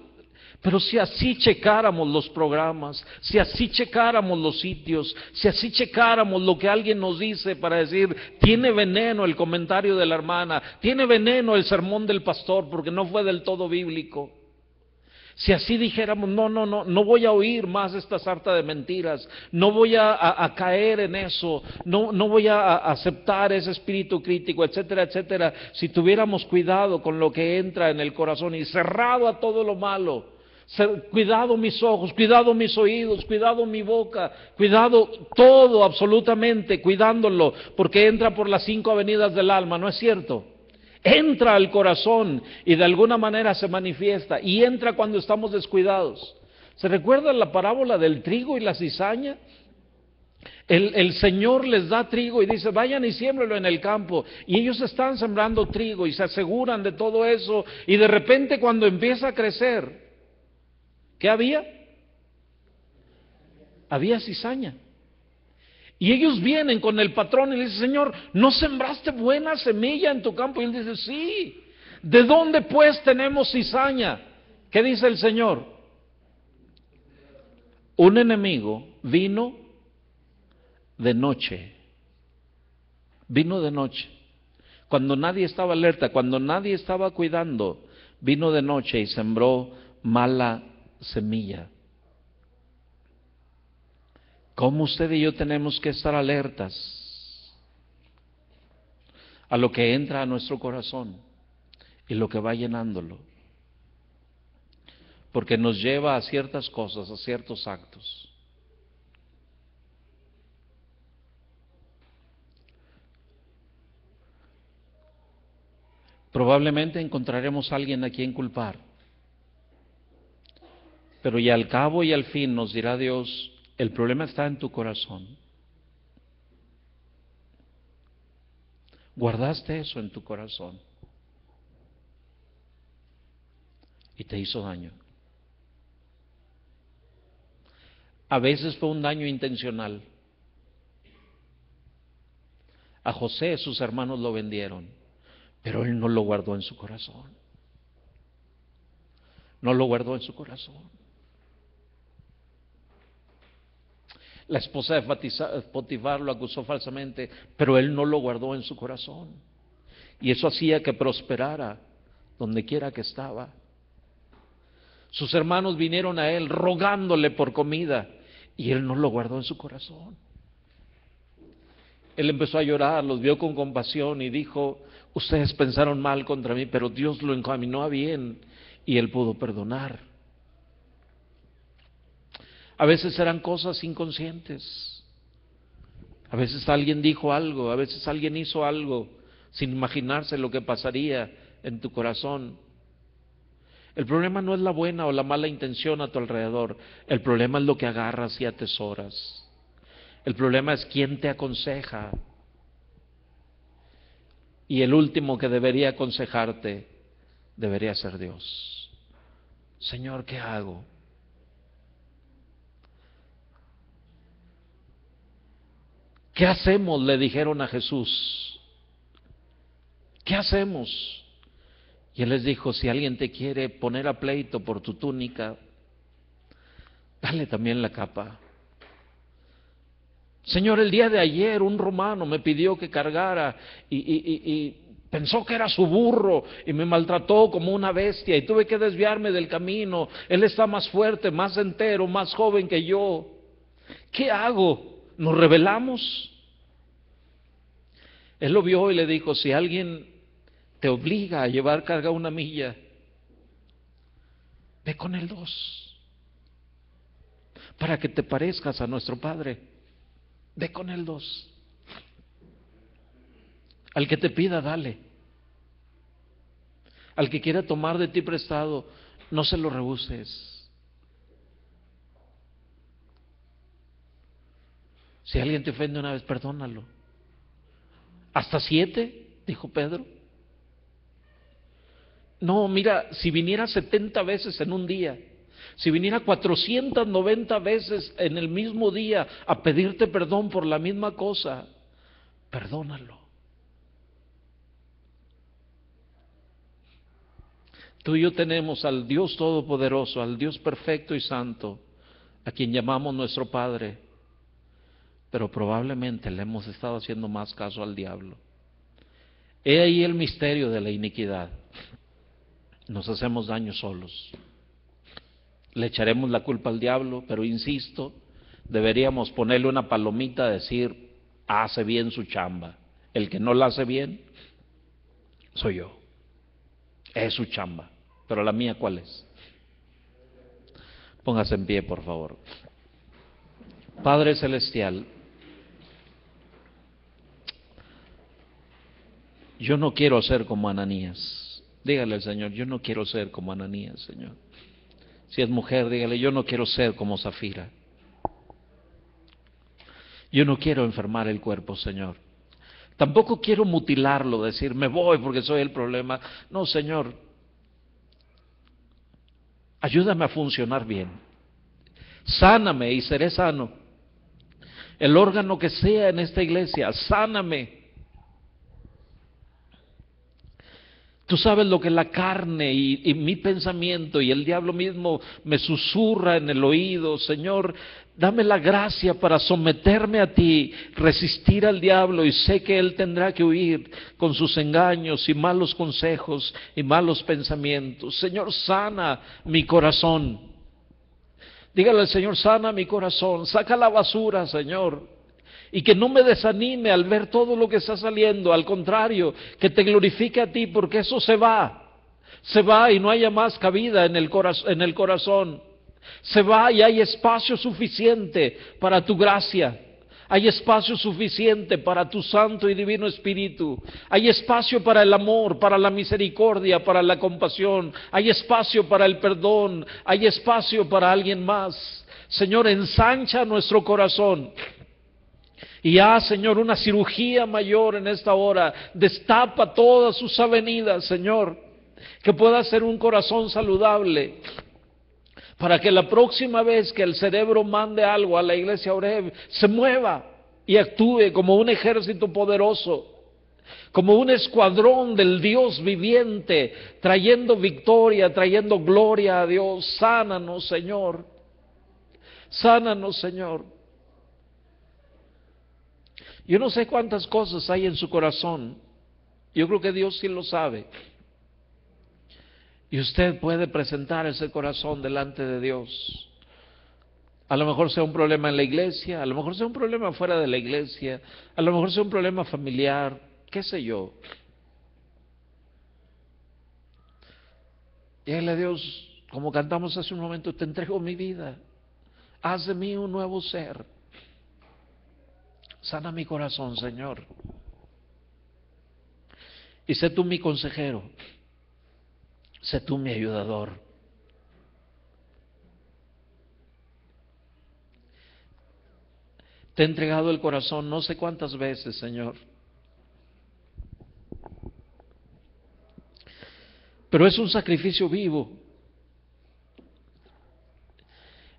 pero si así checáramos los programas, si así checáramos los sitios, si así checáramos lo que alguien nos dice para decir, tiene veneno el comentario de la hermana, tiene veneno el sermón del pastor porque no fue del todo bíblico. Si así dijéramos, no voy a oír más esta sarta de mentiras, no voy a caer en eso, no voy a aceptar ese espíritu crítico, etcétera, etcétera. Si tuviéramos cuidado con lo que entra en el corazón y cerrado a todo lo malo, cuidado mis ojos, cuidado mis oídos, cuidado mi boca, cuidado todo absolutamente, cuidándolo, porque entra por las 5 avenidas del alma, ¿no es cierto? Entra al corazón y de alguna manera se manifiesta, y entra cuando estamos descuidados. ¿Se recuerda la parábola del trigo y la cizaña? El Señor les da trigo y dice, vayan y siémbrelo en el campo, y ellos están sembrando trigo y se aseguran de todo eso, y de repente cuando empieza a crecer, ¿qué había? Había cizaña. Y ellos vienen con el patrón y le dicen, Señor, ¿no sembraste buena semilla en tu campo? Y él dice, sí. ¿De dónde pues tenemos cizaña? ¿Qué dice el Señor? Un enemigo vino de noche. Vino de noche. Cuando nadie estaba alerta, cuando nadie estaba cuidando, vino de noche y sembró mala semilla. ¿Cómo usted y yo tenemos que estar alertas a lo que entra a nuestro corazón y lo que va llenándolo? Porque nos lleva a ciertas cosas, a ciertos actos. Probablemente encontraremos a alguien a quien culpar, pero y al cabo y al fin nos dirá Dios, el problema está en tu corazón. Guardaste eso en tu corazón y te hizo daño. A veces fue un daño intencional. A José sus hermanos lo vendieron, pero él no lo guardó en su corazón. No lo guardó en su corazón. La esposa de Potifar lo acusó falsamente, pero él no lo guardó en su corazón. Y eso hacía que prosperara donde quiera que estaba. Sus hermanos vinieron a él rogándole por comida y él no lo guardó en su corazón. Él empezó a llorar, los vio con compasión y dijo, ustedes pensaron mal contra mí, pero Dios lo encaminó a bien y él pudo perdonar. A veces eran cosas inconscientes. A veces alguien dijo algo, a veces alguien hizo algo sin imaginarse lo que pasaría en tu corazón. El problema no es la buena o la mala intención a tu alrededor. El problema es lo que agarras y atesoras. El problema es quién te aconseja. Y el último que debería aconsejarte debería ser Dios. Señor, ¿qué hago? ¿Qué hacemos?, le dijeron a Jesús. ¿Qué hacemos? Y él les dijo, si alguien te quiere poner a pleito por tu túnica, dale también la capa. Señor, el día de ayer un romano me pidió que cargara y pensó que era su burro y me maltrató como una bestia y tuve que desviarme del camino. Él está más fuerte, más entero, más joven que yo. ¿Qué hago? ¿Nos rebelamos? Él lo vio y le dijo, si alguien te obliga a llevar carga 1 milla, ve con él 2, para que te parezcas a nuestro Padre. Ve con él 2. Al que te pida, dale. Al que quiera tomar de ti prestado, no se lo rehuses. Si alguien te ofende una vez, perdónalo. ¿Hasta 7? Dijo Pedro. No, mira, si viniera 70 veces en un día, si viniera 490 veces en el mismo día a pedirte perdón por la misma cosa, perdónalo. Tú y yo tenemos al Dios Todopoderoso, al Dios perfecto y santo, a quien llamamos nuestro Padre, pero probablemente le hemos estado haciendo más caso al diablo. He ahí el misterio de la iniquidad. Nos hacemos daño solos. le echaremos la culpa al diablo, pero insisto, deberíamos ponerle una palomita, decir, hace bien su chamba. El que no la hace bien, soy yo. Es su chamba. Pero la mía, ¿cuál es? Póngase en pie, por favor. Padre Celestial, yo no quiero ser como Ananías. Dígale al Señor, yo no quiero ser como Ananías, Señor. Si es mujer, dígale, yo no quiero ser como Zafira. Yo no quiero enfermar el cuerpo, Señor. Tampoco quiero mutilarlo, decir, me voy porque soy el problema. No, Señor, ayúdame a funcionar bien. Sáname y seré sano. El órgano que sea en esta iglesia, sáname. Tú sabes lo que la carne y mi pensamiento y el diablo mismo me susurra en el oído. Señor, dame la gracia para someterme a ti, resistir al diablo, y sé que él tendrá que huir con sus engaños y malos consejos y malos pensamientos. Señor, sana mi corazón. Dígale al Señor, sana mi corazón, saca la basura, Señor. Y que no me desanime al ver todo lo que está saliendo, al contrario, que te glorifique a ti, porque eso se va y no haya más cabida en el corazón, se va y hay espacio suficiente para tu gracia, hay espacio suficiente para tu Santo y Divino Espíritu, hay espacio para el amor, para la misericordia, para la compasión, hay espacio para el perdón, hay espacio para alguien más. Señor, ensancha nuestro corazón. Y haz, Señor, una cirugía mayor en esta hora. Destapa todas sus avenidas, Señor, que pueda ser un corazón saludable, para que la próxima vez que el cerebro mande algo a la iglesia Oreb, se mueva y actúe como un ejército poderoso, como un escuadrón del Dios viviente, trayendo victoria, trayendo gloria a Dios. Sánanos, Señor. Sánanos, Señor. Yo no sé cuántas cosas hay en su corazón. Yo creo que Dios sí lo sabe. Y usted puede presentar ese corazón delante de Dios. A lo mejor sea un problema en la iglesia, a lo mejor sea un problema fuera de la iglesia, a lo mejor sea un problema familiar, qué sé yo. Dígale a Dios, como cantamos hace un momento, te entrego mi vida. Haz de mí un nuevo ser. Sana mi corazón, Señor. Y sé tú mi consejero. Sé tú mi ayudador. Te he entregado el corazón no sé cuántas veces, Señor. Pero es un sacrificio vivo.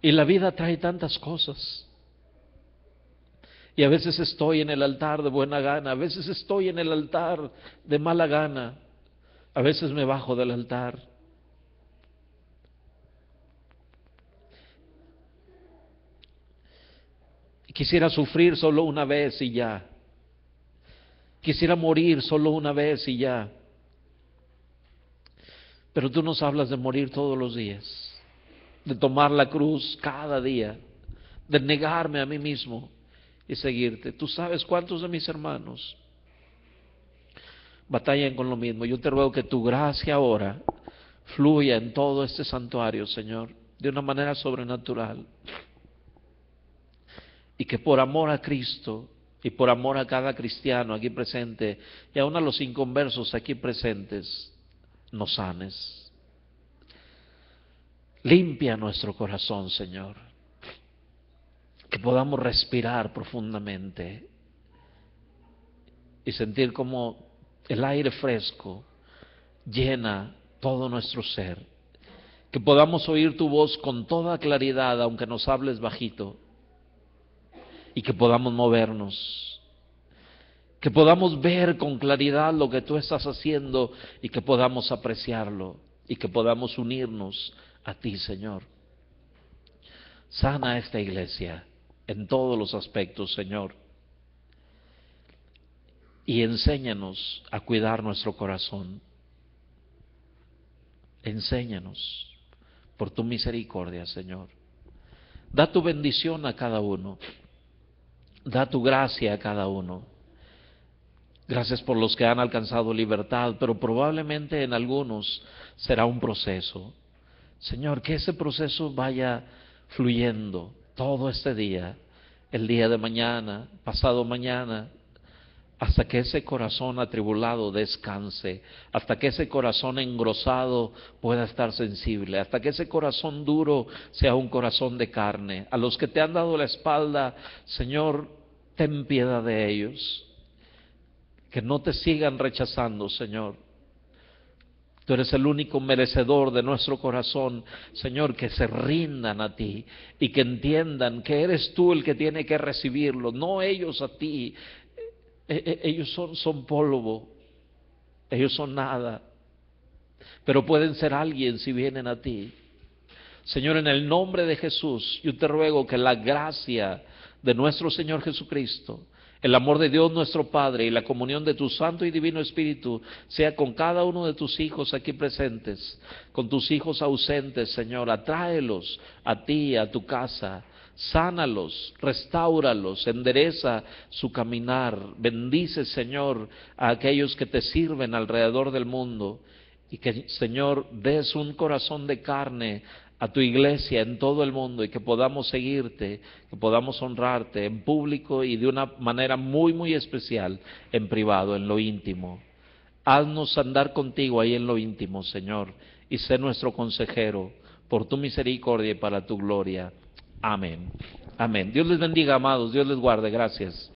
Y la vida trae tantas cosas. Y a veces estoy en el altar de buena gana, a veces estoy en el altar de mala gana, a veces me bajo del altar. Quisiera sufrir solo una vez y ya. Quisiera morir solo una vez y ya. Pero tú nos hablas de morir todos los días, de tomar la cruz cada día, de negarme a mí mismo y seguirte. Tú sabes cuántos de mis hermanos batallan con lo mismo. Yo te ruego que tu gracia ahora fluya en todo este santuario, Señor, de una manera sobrenatural. Y que por amor a Cristo y por amor a cada cristiano aquí presente, y aún a los inconversos aquí presentes, nos sanes. Limpia nuestro corazón, Señor. Que podamos respirar profundamente y sentir como el aire fresco llena todo nuestro ser. Que podamos oír tu voz con toda claridad, aunque nos hables bajito. Y que podamos movernos. Que podamos ver con claridad lo que tú estás haciendo y que podamos apreciarlo. Y que podamos unirnos a ti, Señor. Sana esta iglesia en todos los aspectos, Señor. Y enséñanos a cuidar nuestro corazón. Enséñanos, por tu misericordia, Señor. Da tu bendición a cada uno. Da tu gracia a cada uno. Gracias por los que han alcanzado libertad, pero probablemente en algunos será un proceso. Señor, que ese proceso vaya fluyendo todo este día, el día de mañana, pasado mañana, hasta que ese corazón atribulado descanse, hasta que ese corazón engrosado pueda estar sensible, hasta que ese corazón duro sea un corazón de carne. A los que te han dado la espalda, Señor, ten piedad de ellos, que no te sigan rechazando, Señor. Tú eres el único merecedor de nuestro corazón, Señor, que se rindan a ti y que entiendan que eres tú el que tiene que recibirlo, no ellos a ti. Ellos son polvo, ellos son nada, pero pueden ser alguien si vienen a ti. Señor, en el nombre de Jesús, yo te ruego que la gracia de nuestro Señor Jesucristo, el amor de Dios nuestro Padre y la comunión de tu Santo y Divino Espíritu sea con cada uno de tus hijos aquí presentes, con tus hijos ausentes, Señor. Atráelos a ti, a tu casa. Sánalos, restáuralos, endereza su caminar. Bendice, Señor, a aquellos que te sirven alrededor del mundo. Y que, Señor, des un corazón de carne a tu iglesia en todo el mundo y que podamos seguirte, que podamos honrarte en público y de una manera muy, muy especial en privado, en lo íntimo. Haznos andar contigo ahí en lo íntimo, Señor, y sé nuestro consejero por tu misericordia y para tu gloria. Amén. Amén. Dios les bendiga, amados. Dios les guarde. Gracias.